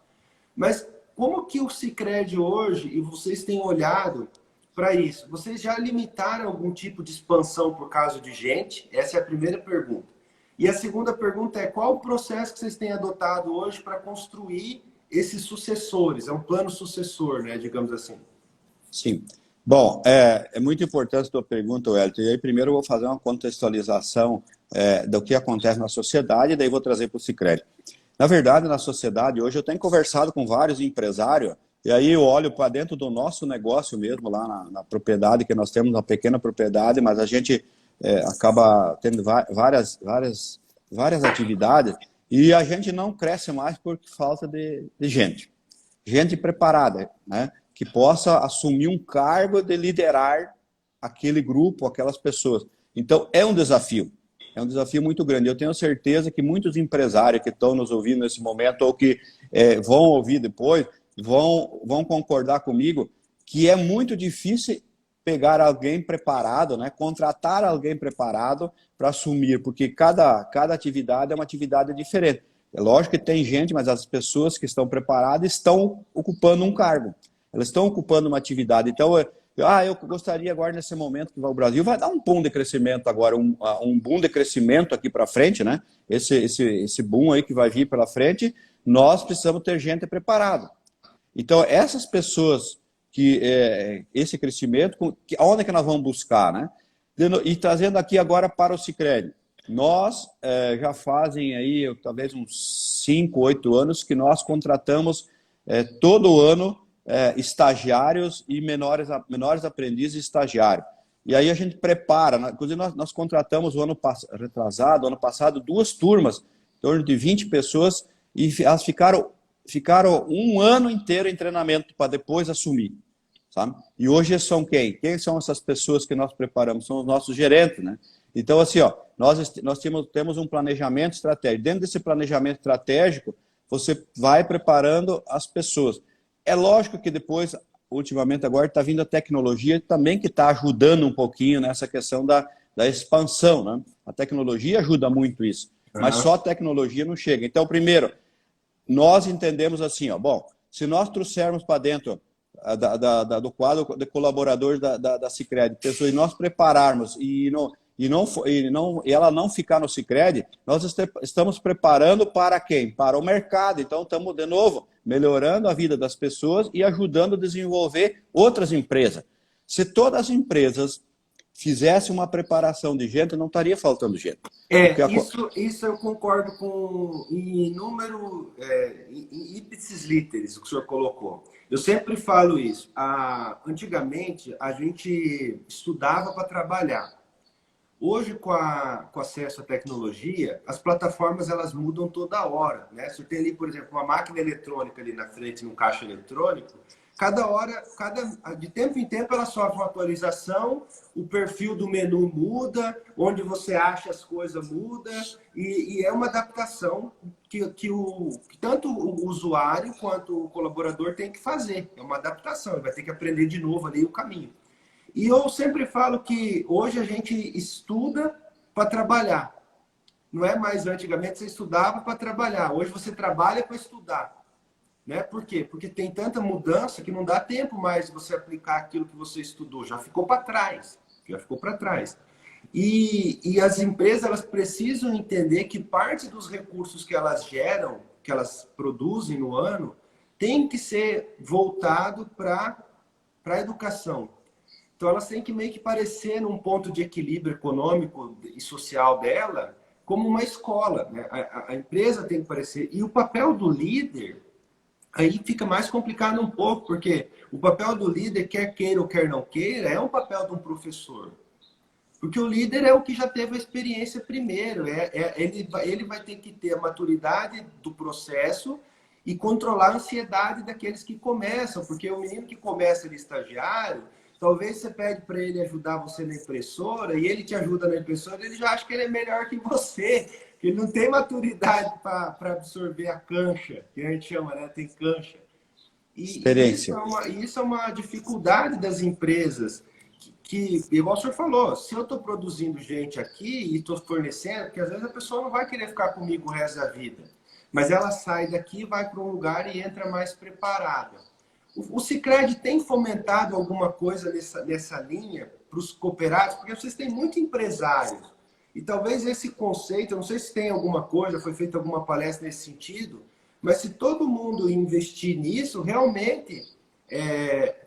Mas como que o Sicredi hoje, e vocês têm olhado para isso? Vocês já limitaram algum tipo de expansão por causa de gente? Essa é a primeira pergunta. E a segunda pergunta é qual o processo que vocês têm adotado hoje para construir esses sucessores? É um plano sucessor, né, digamos assim. Sim. Bom, é muito importante a tua pergunta, Wellington. E aí primeiro eu vou fazer uma contextualização do que acontece na sociedade, e daí vou trazer para o Sicredi. Na verdade, na sociedade, hoje eu tenho conversado com vários empresários, e aí eu olho para dentro do nosso negócio mesmo, lá na propriedade, que nós temos uma pequena propriedade, mas a gente acaba tendo várias atividades, e a gente não cresce mais por falta de gente. Gente preparada, né? Que possa assumir um cargo de liderar aquele grupo, aquelas pessoas. Então, é um desafio muito grande. Eu tenho certeza que muitos empresários que estão nos ouvindo nesse momento ou que vão ouvir depois, vão concordar comigo que é muito difícil pegar alguém preparado, né? Contratar alguém preparado para assumir, porque cada atividade é uma atividade diferente. É lógico que tem gente, mas as pessoas que estão preparadas estão ocupando um cargo. Elas estão ocupando uma atividade. Então, eu gostaria agora, nesse momento que o Brasil vai dar um boom de crescimento agora, um boom de crescimento aqui para frente, né? Esse boom aí que vai vir pela frente, nós precisamos ter gente preparada. Então, essas pessoas esse crescimento, onde é que nós vamos buscar, né? E trazendo aqui agora para o Sicredi. Nós já fazem aí, talvez uns 5, 8 anos que nós contratamos todo ano estagiários e menores aprendizes e estagiários. E aí a gente prepara, inclusive nós contratamos ano passado, 2 turmas, em torno de 20 pessoas, e elas ficaram um ano inteiro em treinamento para depois assumir, sabe? E hoje são quem? Quem são essas pessoas que nós preparamos? São os nossos gerentes, né? Então, assim, nós temos um planejamento estratégico. Dentro desse planejamento estratégico, você vai preparando as pessoas. É lógico que depois, ultimamente agora, está vindo a tecnologia também que está ajudando um pouquinho nessa questão da expansão, né? A tecnologia ajuda muito isso, mas só a tecnologia não chega. Então, primeiro, nós entendemos assim, bom, se nós trouxermos para dentro do quadro de colaboradores da Sicredi, pessoas, e nós prepararmos e ela não ficar no Sicredi, nós estamos preparando para quem? Para o mercado. Então, estamos, de novo, melhorando a vida das pessoas e ajudando a desenvolver outras empresas. Se todas as empresas fizessem uma preparação de gente, não estaria faltando gente. Isso eu concordo com em número, em ipsis literis, o que o senhor colocou. Eu sempre falo isso. Antigamente, a gente estudava para trabalhar. Hoje, com acesso à tecnologia, as plataformas elas mudam toda hora, né? Se você tem ali, por exemplo, uma máquina eletrônica ali na frente, num caixa eletrônico, cada hora, de tempo em tempo, ela sofre uma atualização, o perfil do menu muda, onde você acha as coisas muda, e é uma adaptação que tanto o usuário quanto o colaborador tem que fazer. É uma adaptação, ele vai ter que aprender de novo ali o caminho. E eu sempre falo que hoje a gente estuda para trabalhar. Não é mais antigamente você estudava para trabalhar. Hoje você trabalha para estudar. Né? Por quê? Porque tem tanta mudança que não dá tempo mais de você aplicar aquilo que você estudou. Já ficou para trás. Já ficou para trás. E as empresas elas precisam entender que parte dos recursos que elas geram, que elas produzem no ano, tem que ser voltado para a educação. Então, elas têm que meio que parecer num ponto de equilíbrio econômico e social dela como uma escola. Né? A empresa tem que parecer. E o papel do líder, aí fica mais complicado um pouco, porque o papel do líder, quer queira ou quer não queira, é um papel de um professor. Porque o líder é o que já teve a experiência primeiro. Ele vai ter que ter a maturidade do processo e controlar a ansiedade daqueles que começam. Porque o menino que começa de estagiário... Talvez você pede para ele ajudar você na impressora e ele te ajuda na impressora, ele já acha que ele é melhor que você, que ele não tem maturidade para absorver a cancha, que a gente chama, né? Tem cancha. Experiência. Isso é uma dificuldade das empresas, que igual o senhor falou, se eu estou produzindo gente aqui e estou fornecendo, porque às vezes a pessoa não vai querer ficar comigo o resto da vida, mas ela sai daqui, vai para um lugar e entra mais preparada. O Sicredi tem fomentado alguma coisa nessa linha para os cooperados? Porque vocês têm muito empresários. E talvez esse conceito, eu não sei se tem alguma coisa, foi feita alguma palestra nesse sentido, mas se todo mundo investir nisso, realmente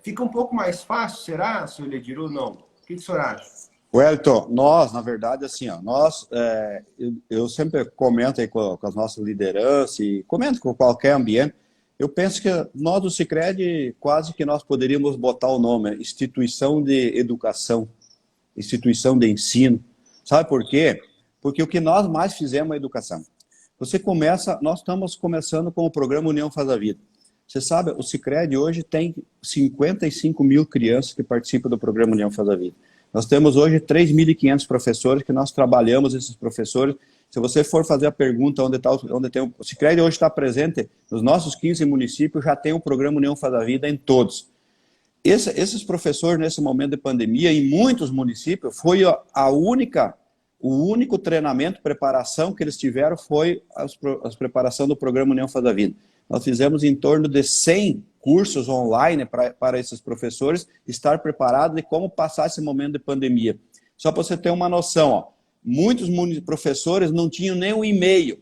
fica um pouco mais fácil, será, senhor Ledir, ou não? O que o senhor acha? Wellington, nós, na verdade, assim, ó, eu sempre comento aí com as nossas lideranças e comento com qualquer ambiente. Eu penso que nós do Sicredi, quase que nós poderíamos botar o nome, instituição de educação, instituição de ensino. Sabe por quê? Porque o que nós mais fizemos é a educação. Nós estamos começando com o programa União Faz a Vida. Você sabe, o Sicredi hoje tem 55 mil crianças que participam do programa União Faz a Vida. Nós temos hoje 3.500 professores que nós trabalhamos esses professores. Se você for fazer a pergunta onde tem o Sicredi hoje está presente nos nossos 15 municípios, já tem o programa União Faz a Vida em todos. Esses professores, nesse momento de pandemia, em muitos municípios, foi o único treinamento, preparação que eles tiveram foi a preparação do programa União Faz a Vida. Nós fizemos em torno de 100 cursos online para esses professores estar preparados de como passar esse momento de pandemia. Só para você ter uma noção, ó. Muitos professores não tinham nem um e-mail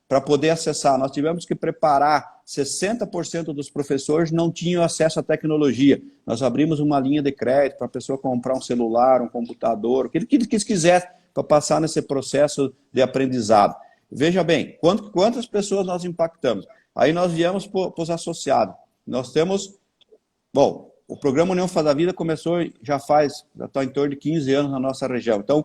para poder acessar. Nós tivemos que preparar 60% dos professores não tinham acesso à tecnologia. Nós abrimos uma linha de crédito para a pessoa comprar um celular, um computador, o que ele quisesse para passar nesse processo de aprendizado. Veja bem, quantas pessoas nós impactamos. Aí nós viemos para os associados. Nós temos, bom, o programa União Faz a Vida começou, já está em torno de 15 anos na nossa região. Então,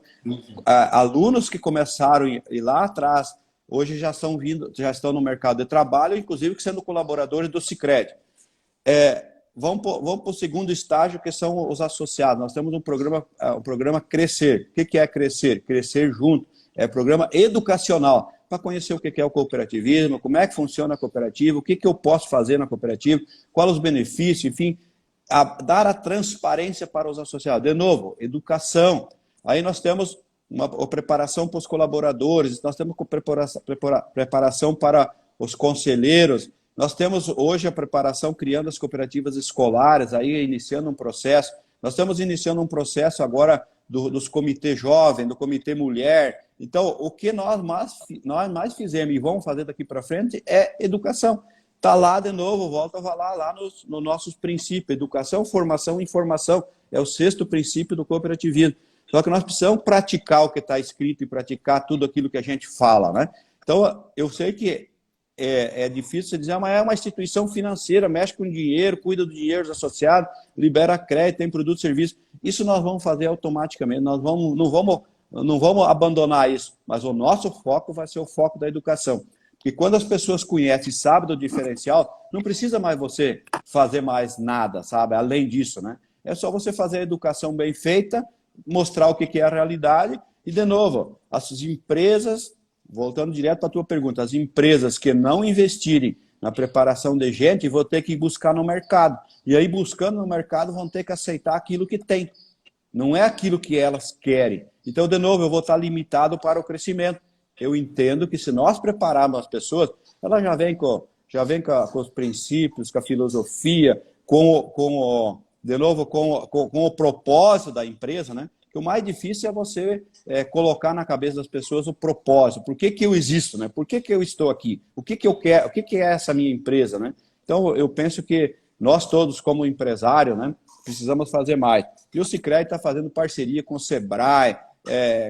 alunos que começaram e lá atrás, hoje já estão no mercado de trabalho, inclusive sendo colaboradores do Sicredi. Vamos para o segundo estágio, que são os associados. Nós temos um programa Crescer. O que é Crescer? Crescer junto. É programa educacional, para conhecer o que é o cooperativismo, como é que funciona a cooperativa, o que eu posso fazer na cooperativa, quais os benefícios, enfim, dar a transparência para os associados. De novo, educação. Aí nós temos uma preparação para os colaboradores, nós temos preparação para os conselheiros, Nós temos hoje a preparação criando as cooperativas escolares, aí iniciando um processo. Nós estamos iniciando um processo agora dos comitês jovem, do comitê mulher. Então, o que nós mais fizemos e vamos fazer daqui para frente é educação. Está lá de novo, volta a falar lá nos nossos princípios, educação, formação e informação. É o 6º princípio do cooperativismo. Só que nós precisamos praticar o que está escrito e praticar tudo aquilo que a gente fala, né? Então, eu sei que é difícil você dizer, mas é uma instituição financeira, mexe com dinheiro, cuida do dinheiro dos associados, libera crédito, tem produto e serviço. Isso nós vamos fazer automaticamente, nós não vamos abandonar isso, mas o nosso foco vai ser o foco da educação. Porque quando as pessoas conhecem e sabem do diferencial, não precisa mais você fazer mais nada, sabe? Além disso, né? É só você fazer a educação bem feita, mostrar o que é a realidade e, de novo, as empresas... Voltando direto para a tua pergunta, as empresas que não investirem na preparação de gente vão ter que buscar no mercado. E aí, buscando no mercado, vão ter que aceitar aquilo que tem. Não é aquilo que elas querem. Então, de novo, eu vou estar limitado para o crescimento. Eu entendo que se nós prepararmos as pessoas, elas já vêm com os princípios, com a filosofia, de novo, com o propósito da empresa, né? Que o mais difícil é você colocar na cabeça das pessoas o propósito. Por que eu existo, né? Por que eu estou aqui? O que eu quero? O que é essa minha empresa, né? Então, eu penso que nós todos, como empresário, né, precisamos fazer mais. E o Sicredi está fazendo parceria com o Sebrae,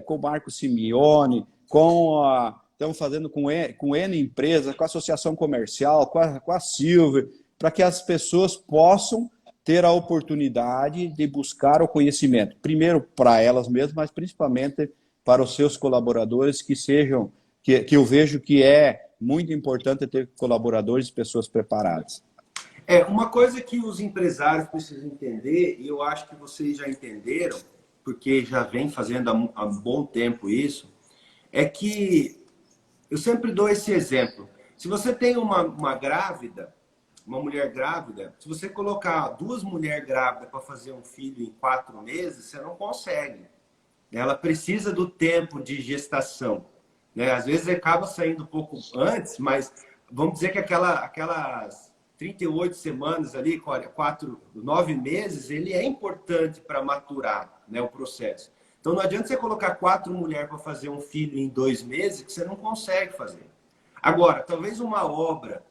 com o Marco Simeone, estamos fazendo com N empresas, com a Associação Comercial, com a Silver, para que as pessoas possam ter a oportunidade de buscar o conhecimento, primeiro para elas mesmas, mas principalmente para os seus colaboradores, que eu vejo que é muito importante ter colaboradores e pessoas preparadas. Uma coisa que os empresários precisam entender, e eu acho que vocês já entenderam, porque já vem fazendo há um bom tempo isso, é que eu sempre dou esse exemplo. Se você tem uma mulher grávida, se você colocar 2 mulheres grávidas para fazer um filho em 4 meses, você não consegue. Ela precisa do tempo de gestação, né? Às vezes acaba saindo um pouco antes, mas vamos dizer que aquelas 38 semanas ali, 9 meses, ele é importante para maturar, né, o processo. Então não adianta você colocar 4 mulheres para fazer um filho em 2 meses, que você não consegue fazer. Agora, talvez uma obra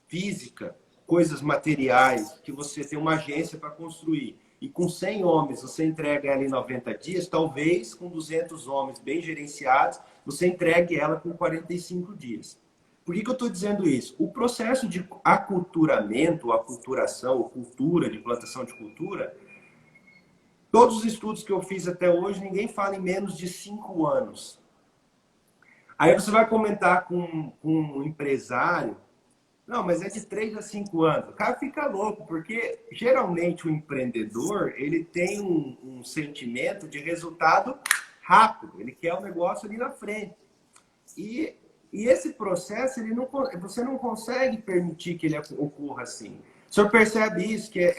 física, coisas materiais, que você tem uma agência para construir, e com 100 homens você entrega ela em 90 dias, talvez com 200 homens bem gerenciados, você entregue ela com 45 dias. Por que eu estou dizendo isso? O processo de aculturamento, aculturação, ou cultura, de plantação de cultura, todos os estudos que eu fiz até hoje, ninguém fala em menos de 5 anos. Aí você vai comentar com um empresário, não, mas é de 3 a 5 anos. O cara fica louco, porque geralmente o empreendedor, ele tem um sentimento de resultado rápido. Ele quer o negócio ali na frente. E esse processo, você não consegue permitir que ele ocorra assim. O senhor percebe isso, que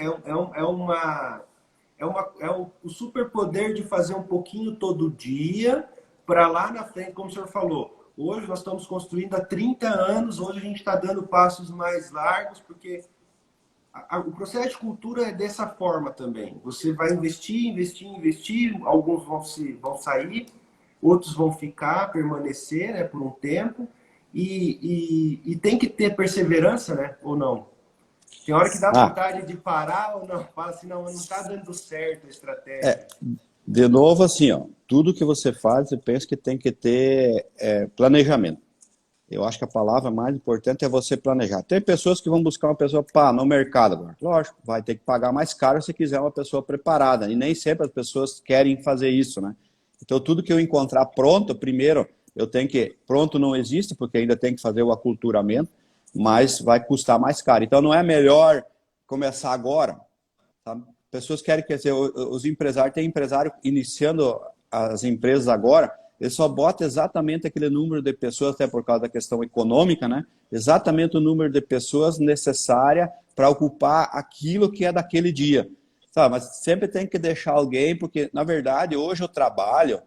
o superpoder de fazer um pouquinho todo dia, para lá na frente, como o senhor falou. Hoje nós estamos construindo há 30 anos, hoje a gente está dando passos mais largos, porque o processo de cultura é dessa forma também. Você vai investir, alguns vão sair, outros vão ficar, permanecer, né, por um tempo, e tem que ter perseverança, né, ou não? Tem hora que dá vontade de parar ou não, fala assim, não está dando certo a estratégia. De novo, assim, tudo que você faz, eu penso que tem que ter planejamento. Eu acho que a palavra mais importante é você planejar. Tem pessoas que vão buscar uma pessoa no mercado agora. Lógico, vai ter que pagar mais caro se quiser uma pessoa preparada. E nem sempre as pessoas querem fazer isso, né? Então, tudo que eu encontrar pronto, primeiro, pronto não existe, porque ainda tem que fazer o aculturamento, mas vai custar mais caro. Então, não é melhor começar agora, sabe? Pessoas querem, os empresários, tem empresário iniciando as empresas agora, ele só bota exatamente aquele número de pessoas, até por causa da questão econômica, né? Exatamente o número de pessoas necessária para ocupar aquilo que é daquele dia. Sabe? Mas sempre tem que deixar alguém, porque, na verdade, hoje o trabalho,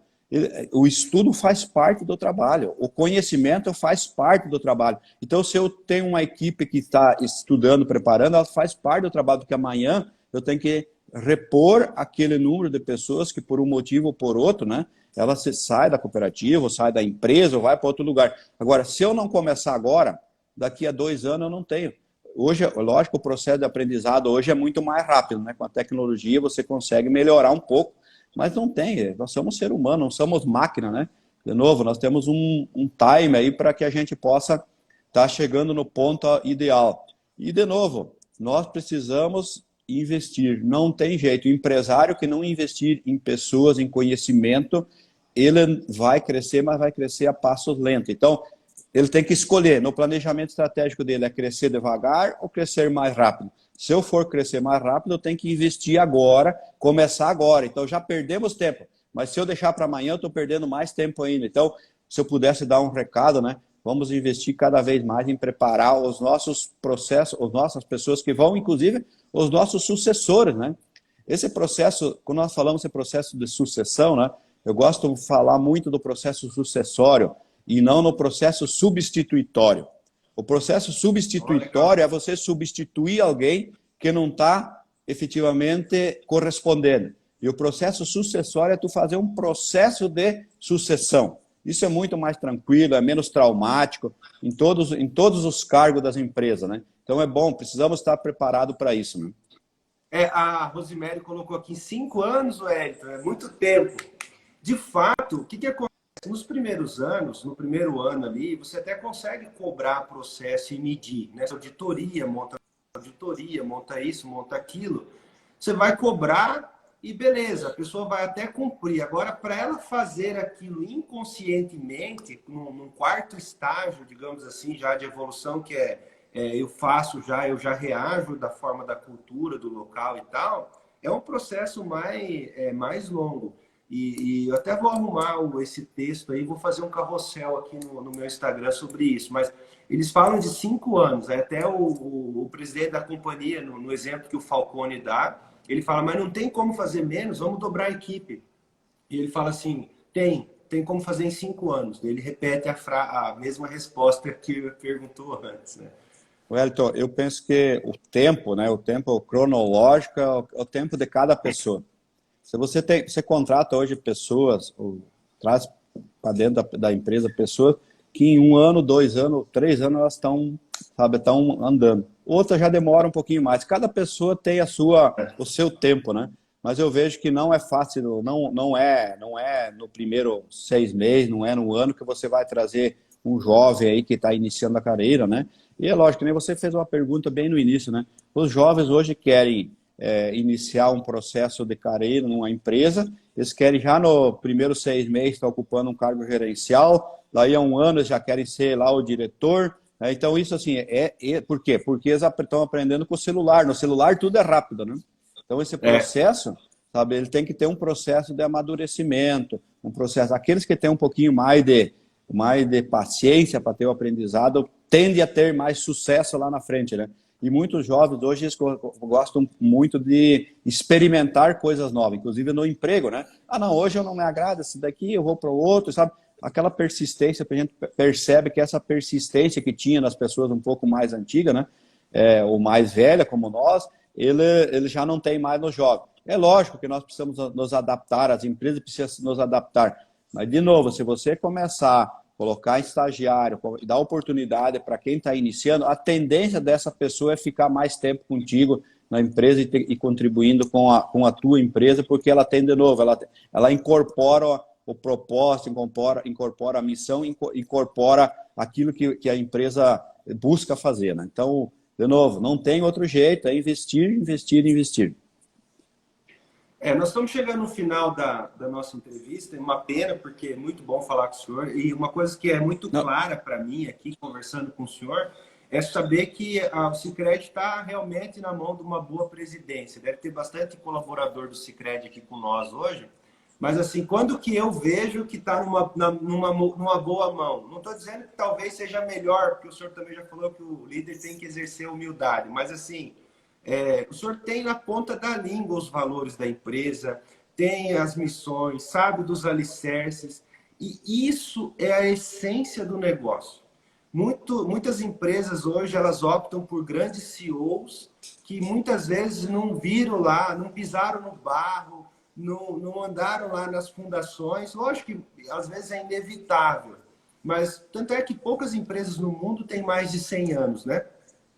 O estudo faz parte do trabalho, o conhecimento faz parte do trabalho. Então, se eu tenho uma equipe que está estudando, preparando, ela faz parte do trabalho, porque amanhã eu tenho que repor aquele número de pessoas que, por um motivo ou por outro, né, ela sai da cooperativa, ou sai da empresa, ou vai para outro lugar. Agora, se eu não começar agora, daqui a 2 anos eu não tenho. Hoje, lógico, o processo de aprendizado hoje é muito mais rápido, né? Com a tecnologia você consegue melhorar um pouco, mas não tem, nós somos ser humano, não somos máquina, né? De novo, nós temos um time aí para que a gente possa estar chegando no ponto ideal. E, de novo, nós precisamos investir, não tem jeito. O empresário que não investir em pessoas, em conhecimento, ele vai crescer, mas vai crescer a passos lentos. Então, ele tem que escolher, no planejamento estratégico dele, é crescer devagar ou crescer mais rápido. Se eu for crescer mais rápido, eu tenho que investir agora, começar agora. Então, já perdemos tempo. Mas se eu deixar para amanhã, eu estou perdendo mais tempo ainda. Então, se eu pudesse dar um recado, né? Vamos investir cada vez mais em preparar os nossos processos, as nossas pessoas que vão, inclusive, os nossos sucessores, né? Esse processo, quando nós falamos esse processo de sucessão, né? Eu gosto de falar muito do processo sucessório e não no processo substituitório. O processo substituitório é você substituir alguém que não está efetivamente correspondendo. E o processo sucessório é tu fazer um processo de sucessão. Isso é muito mais tranquilo, é menos traumático em todos os cargos das empresas, né? Então é bom, precisamos estar preparados para isso, né? A Rosemary colocou aqui 5 anos, Wellington, é muito tempo. De fato, o que acontece? Nos primeiros anos, no primeiro ano ali, você até consegue cobrar processo e medir, né? Auditoria, monta isso, monta aquilo. Você vai cobrar e beleza, a pessoa vai até cumprir. Agora, para ela fazer aquilo inconscientemente, num quarto estágio, digamos assim, já de evolução, que eu faço já, eu já reajo da forma da cultura, do local e tal, é um processo mais longo. E eu até vou arrumar esse texto aí, vou fazer um carrossel aqui no meu Instagram sobre isso. Mas eles falam de 5 anos. Até o presidente da companhia, no exemplo que o Falcone dá, ele fala, mas não tem como fazer menos, vamos dobrar a equipe. E ele fala assim, tem como fazer em 5 anos. Ele repete a mesma resposta que perguntou antes, né? Wellington, eu penso que o tempo, né, o tempo cronológico é o tempo de cada pessoa. Se você contrata hoje pessoas, ou traz para dentro da empresa pessoas que em 1 ano, 2 anos, 3 anos elas estão andando. Outras já demoram um pouquinho mais. Cada pessoa tem o seu tempo, né? Mas eu vejo que não é fácil, não é no primeiro 6 meses, não é no ano que você vai trazer um jovem aí que está iniciando a carreira, né? E é lógico, nem você fez uma pergunta bem no início, né? Os jovens hoje querem iniciar um processo de carreira numa empresa, eles querem já no primeiro 6 meses estar ocupando um cargo gerencial, daí a 1 ano eles já querem ser lá o diretor, né? Então isso assim, por quê? Porque eles estão aprendendo com o celular, no celular tudo é rápido, né? Então esse processo, sabe, ele tem que ter um processo de amadurecimento, um processo, aqueles que têm um pouquinho mais de paciência para ter o aprendizado, tendem a ter mais sucesso lá na frente, né? E muitos jovens hoje gostam muito de experimentar coisas novas, inclusive no emprego, né? Ah, não, hoje eu não me agrada esse daqui, eu vou para o outro, sabe? Aquela persistência, a gente percebe que essa persistência que tinha nas pessoas um pouco mais antigas, né? Ou mais velha, como nós, ele já não tem mais nos jovens. É lógico que nós precisamos nos adaptar, as empresas precisam nos adaptar. Mas, de novo, se você começar colocar estagiário, dar oportunidade para quem está iniciando, a tendência dessa pessoa é ficar mais tempo contigo na empresa e contribuindo com a tua empresa, porque ela tem, de novo, ela incorpora o propósito, incorpora a missão, incorpora aquilo que a empresa busca fazer, né? Então, de novo, não tem outro jeito, é investir, investir, investir. Nós estamos chegando no final da nossa entrevista, é uma pena, porque é muito bom falar com o senhor, e uma coisa que é muito clara para mim aqui, conversando com o senhor, é saber que o Sicredi está realmente na mão de uma boa presidência. Deve ter bastante colaborador do Sicredi aqui com nós hoje, mas assim, quando que eu vejo que está numa boa mão? Não estou dizendo que talvez seja melhor, porque o senhor também já falou que o líder tem que exercer humildade, mas assim... o senhor tem na ponta da língua os valores da empresa, tem as missões, sabe dos alicerces, e isso é a essência do negócio. Muitas empresas hoje elas optam por grandes CEOs que muitas vezes não viram lá, não pisaram no barro, não andaram lá nas fundações. Lógico que às vezes é inevitável, mas tanto é que poucas empresas no mundo têm mais de 100 anos, né?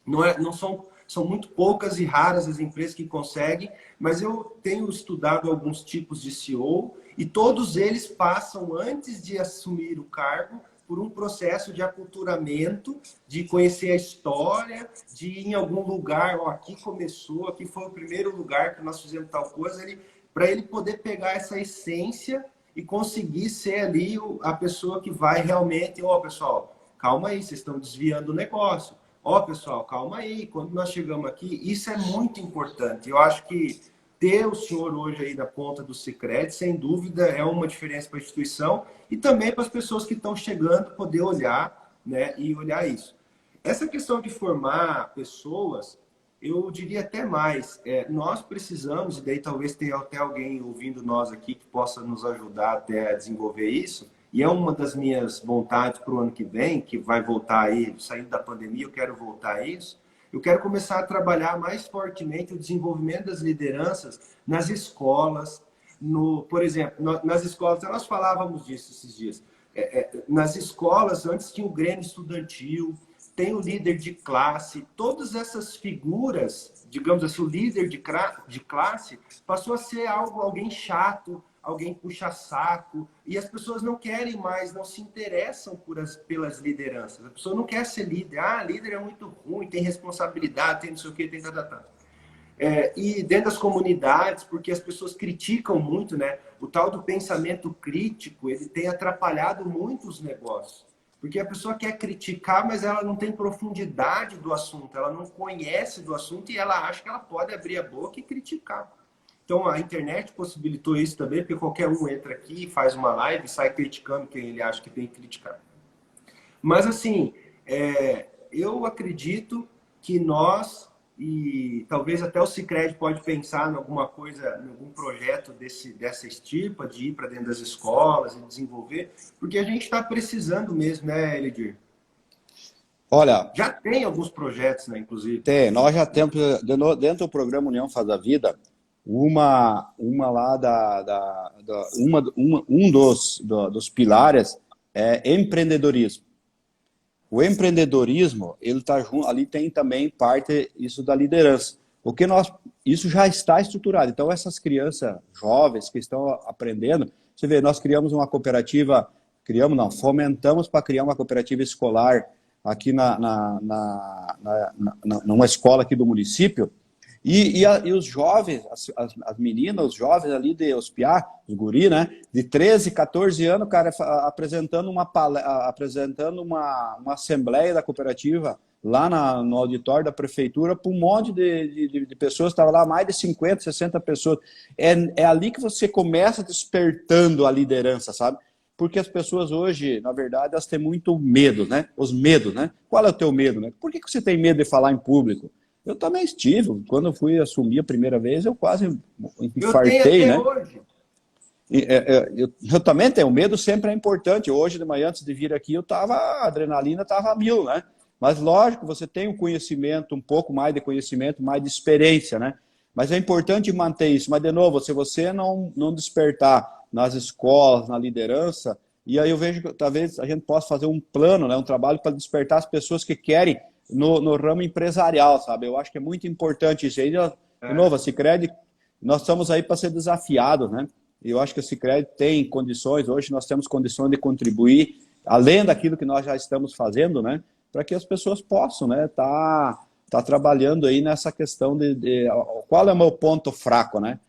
Não são muito poucas e raras as empresas que conseguem, mas eu tenho estudado alguns tipos de CEO e todos eles passam, antes de assumir o cargo, por um processo de aculturamento, de conhecer a história, de ir em algum lugar, ó, aqui começou, aqui foi o primeiro lugar que nós fizemos tal coisa, para ele poder pegar essa essência e conseguir ser ali a pessoa que vai realmente, ó, pessoal, calma aí, vocês estão desviando o negócio. Ó, pessoal, calma aí, quando nós chegamos aqui, isso é muito importante. Eu acho que ter o senhor hoje aí na ponta do Sicredi, sem dúvida, é uma diferença para a instituição e também para as pessoas que estão chegando poder olhar, né, e olhar isso. Essa questão de formar pessoas, eu diria até mais, nós precisamos, e daí talvez tenha até alguém ouvindo nós aqui que possa nos ajudar até a desenvolver isso, e é uma das minhas vontades para o ano que vem, que vai voltar aí, saindo da pandemia, eu quero voltar a isso. Eu quero começar a trabalhar mais fortemente o desenvolvimento das lideranças nas escolas. Por exemplo, nas escolas, nós falávamos disso esses dias. Nas escolas, antes tinha o Grêmio Estudantil, tem o líder de classe, todas essas figuras, digamos assim, o líder de classe passou a ser alguém chato, alguém puxa-saco, e as pessoas não querem mais, não se interessam pelas lideranças. A pessoa não quer ser líder. Ah, líder é muito ruim, tem responsabilidade, tem não sei o quê, tem tal. E dentro das comunidades, porque as pessoas criticam muito, né? O tal do pensamento crítico, ele tem atrapalhado muito os negócios. Porque a pessoa quer criticar, mas ela não tem profundidade do assunto, ela não conhece do assunto e ela acha que ela pode abrir a boca e criticar. Então, a internet possibilitou isso também, porque qualquer um entra aqui, faz uma live e sai criticando quem ele acha que tem que criticar. Mas, assim, eu acredito que nós, e talvez até o Sicredi pode pensar em alguma coisa, em algum projeto dessa estirpa, de ir para dentro das escolas e desenvolver, porque a gente está precisando mesmo, né, Elidir? Olha, Já tem alguns projetos, né, inclusive. nós já temos, dentro do programa União Faz a Vida, uma lá um dos pilares é empreendedorismo. O empreendedorismo, ele tá junto, ali tem também parte isso da liderança. Porque isso já está estruturado. Então, essas crianças jovens que estão aprendendo, você vê, nós criamos uma cooperativa, fomentamos para criar uma cooperativa escolar aqui numa escola aqui do município. E os jovens, as meninas, os jovens ali os piá, os guri, né, de 13, 14 anos, cara, apresentando uma assembleia da cooperativa lá no auditório da prefeitura para um monte de pessoas, estava lá mais de 50, 60 pessoas. É ali que você começa despertando a liderança, sabe? Porque as pessoas hoje, na verdade, elas têm muito medo, né? Os medos, né? Qual é o teu medo, né? Por que você tem medo de falar em público? Eu também estive. Quando eu fui assumir a primeira vez, eu quase infartei, né? Hoje. Eu também tenho medo, sempre é importante. Hoje de manhã, antes de vir aqui, a adrenalina estava a 1000, né? Mas lógico, você tem um conhecimento, um pouco mais de conhecimento, mais de experiência, né? Mas é importante manter isso. Mas, de novo, se você não despertar nas escolas, na liderança, e aí eu vejo que talvez a gente possa fazer um plano, né? Um trabalho para despertar as pessoas que querem no ramo empresarial, sabe? Eu acho que é muito importante isso aí. De novo, a Sicredi, nós estamos aí para ser desafiados, né? E eu acho que a Sicredi tem condições, hoje nós temos condições de contribuir, além daquilo que nós já estamos fazendo, né? Para que as pessoas possam, né? Tá trabalhando aí nessa questão de qual é o meu ponto fraco, né?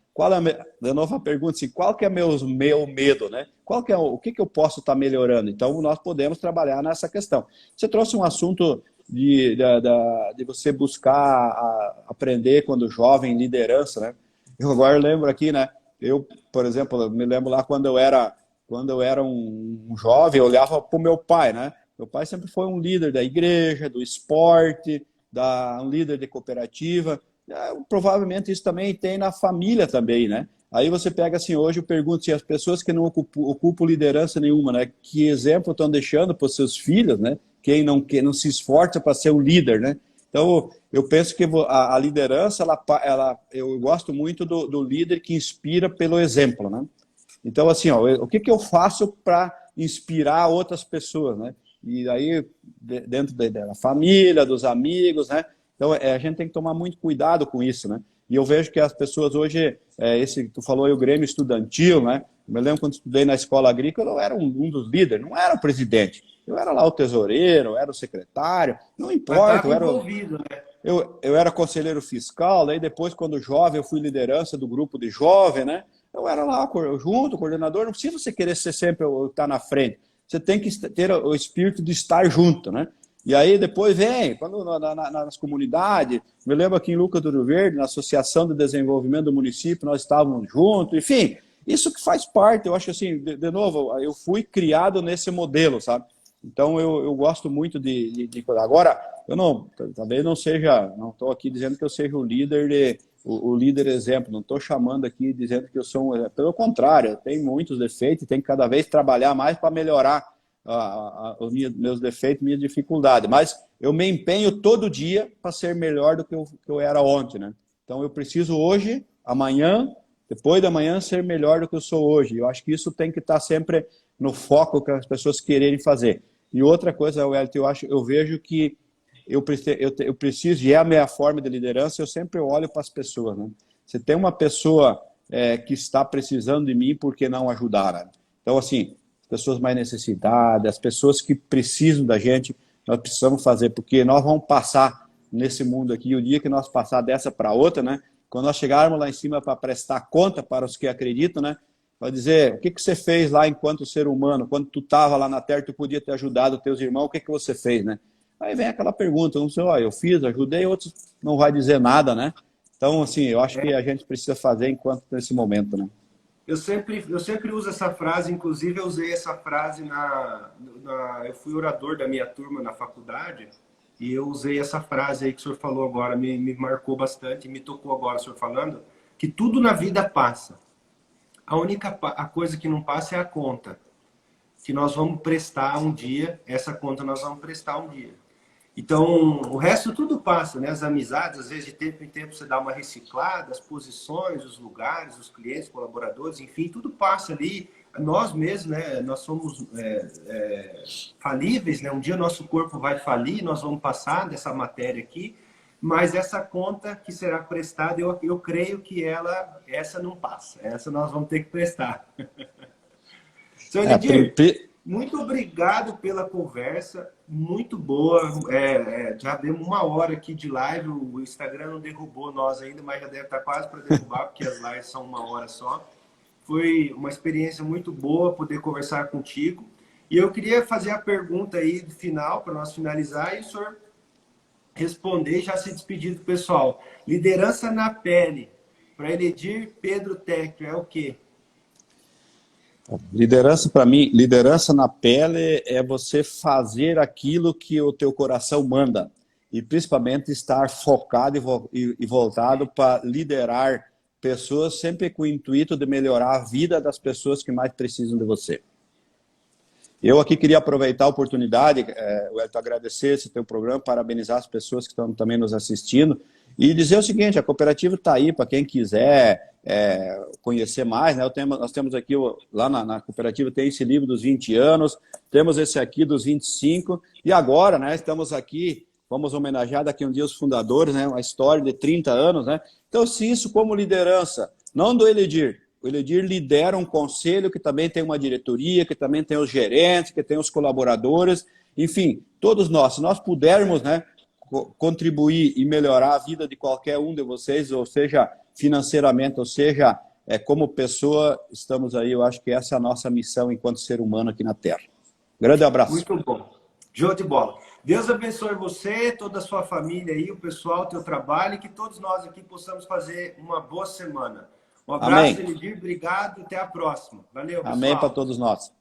De novo a pergunta assim, qual que é meu medo, né? O que eu posso estar melhorando? Então, nós podemos trabalhar nessa questão. Você trouxe um assunto de você buscar aprender quando jovem, liderança, né? Eu agora lembro aqui, né? Eu, por exemplo, eu me lembro lá quando eu era um jovem, eu olhava para o meu pai, né? Meu pai sempre foi um líder da igreja, do esporte, um líder de cooperativa. Provavelmente isso também tem na família também, né? Aí você pega assim, hoje eu pergunto se as pessoas que não ocupam liderança nenhuma, né? Que exemplo estão deixando para os seus filhos, né? Quem não se esforça para ser um líder, né? Então, eu penso que a liderança, eu gosto muito do líder que inspira pelo exemplo, né? Então, assim, ó, o que eu faço para inspirar outras pessoas, né? E aí, dentro da família, dos amigos, né? Então, a gente tem que tomar muito cuidado com isso, né? E eu vejo que as pessoas hoje, tu falou aí o Grêmio Estudantil, né? Eu me lembro quando estudei na escola agrícola, eu era um dos líderes, não era o presidente. Eu era lá o tesoureiro, eu era o secretário, não Mas importa, estava envolvido, né? eu era conselheiro fiscal, daí depois, quando jovem, eu fui liderança do grupo de jovem, né? Eu era lá junto, coordenador, não precisa você querer ser sempre estar na frente. Você tem que ter o espírito de estar junto, né? E aí depois vem, quando nas comunidades, me lembro aqui em Lucas do Rio Verde, na Associação de Desenvolvimento do Município, nós estávamos juntos, enfim, isso que faz parte, eu acho assim, de novo, eu fui criado nesse modelo, sabe? Então eu gosto muito de agora, eu não, talvez não seja, não estou aqui dizendo que eu seja o líder exemplo, não estou chamando aqui dizendo que eu sou pelo contrário, eu tenho muitos defeitos, tenho que cada vez trabalhar mais para melhorar os meus defeitos, minhas dificuldades, mas eu me empenho todo dia para ser melhor do que eu era ontem, né? Então eu preciso hoje, amanhã, depois da manhã, ser melhor do que eu sou hoje. Eu acho que isso tem que estar sempre no foco que as pessoas quererem fazer. E outra coisa, Wellington, eu vejo que eu preciso, e é a minha forma de liderança, eu sempre olho para as pessoas, né? Se tem uma pessoa que está precisando de mim, por que não ajudar, né? Então, assim, as pessoas mais necessitadas, as pessoas que precisam da gente, nós precisamos fazer, porque nós vamos passar nesse mundo aqui, o dia que nós passar dessa para outra, né? Quando nós chegarmos lá em cima para prestar conta para os que acreditam, né? Vai dizer, o que você fez lá enquanto ser humano? Quando tu estava lá na Terra, tu podia ter ajudado os teus irmãos, o que você fez, né? Aí vem aquela pergunta, não sei, ó, eu fiz, ajudei, outros não vai dizer nada, né? Então, assim, eu acho que a gente precisa fazer enquanto nesse momento, né? Eu sempre uso essa frase, inclusive eu usei essa frase eu fui orador da minha turma na faculdade, e eu usei essa frase aí que o senhor falou agora, me marcou bastante, me tocou agora o senhor falando, que tudo na vida passa. A coisa que não passa é a conta, que nós vamos prestar um dia, essa conta nós vamos prestar um dia. Então, o resto tudo passa, né? As amizades, às vezes de tempo em tempo você dá uma reciclada, as posições, os lugares, os clientes, colaboradores, enfim, tudo passa ali. Nós mesmos, né? Nós somos falíveis, né? Um dia nosso corpo vai falir, nós vamos passar dessa matéria aqui, mas essa conta que será prestada, eu creio que essa não passa. Essa nós vamos ter que prestar. Senhor Lidir, muito obrigado pela conversa, muito boa. Já demos 1 hora aqui de live, o Instagram não derrubou nós ainda, mas já deve estar quase para derrubar, porque as lives são 1 hora só. Foi uma experiência muito boa poder conversar contigo. E eu queria fazer a pergunta aí final, para nós finalizar, e o senhor responder e já se despedir do pessoal. Liderança na pele, para Elidir Pedro Tecchio, é o quê? Liderança, para mim, liderança na pele é você fazer aquilo que o teu coração manda. E principalmente estar focado e voltado para liderar pessoas sempre com o intuito de melhorar a vida das pessoas que mais precisam de você. Eu aqui queria aproveitar a oportunidade, agradecer esse teu programa, parabenizar as pessoas que estão também nos assistindo e dizer o seguinte, a cooperativa está aí para quem quiser conhecer mais, né? Nós temos aqui, lá na cooperativa tem esse livro dos 20 anos, temos esse aqui dos 25 e agora, né, estamos aqui, vamos homenagear daqui a um dia os fundadores, né, uma história de 30 anos, né? Então, se isso como liderança, não do Elidir, o Elidir lidera um conselho que também tem uma diretoria, que também tem os gerentes, que tem os colaboradores, enfim, todos nós, se nós pudermos, né, contribuir e melhorar a vida de qualquer um de vocês, ou seja, financeiramente, ou seja, como pessoa, estamos aí, eu acho que essa é a nossa missão enquanto ser humano aqui na Terra. Grande abraço. Muito bom. Show de bola. Deus abençoe você, toda a sua família aí, o pessoal, o teu trabalho, e que todos nós aqui possamos fazer uma boa semana. Um abraço, Elidir, obrigado, até a próxima. Valeu, pessoal. Amém para todos nós.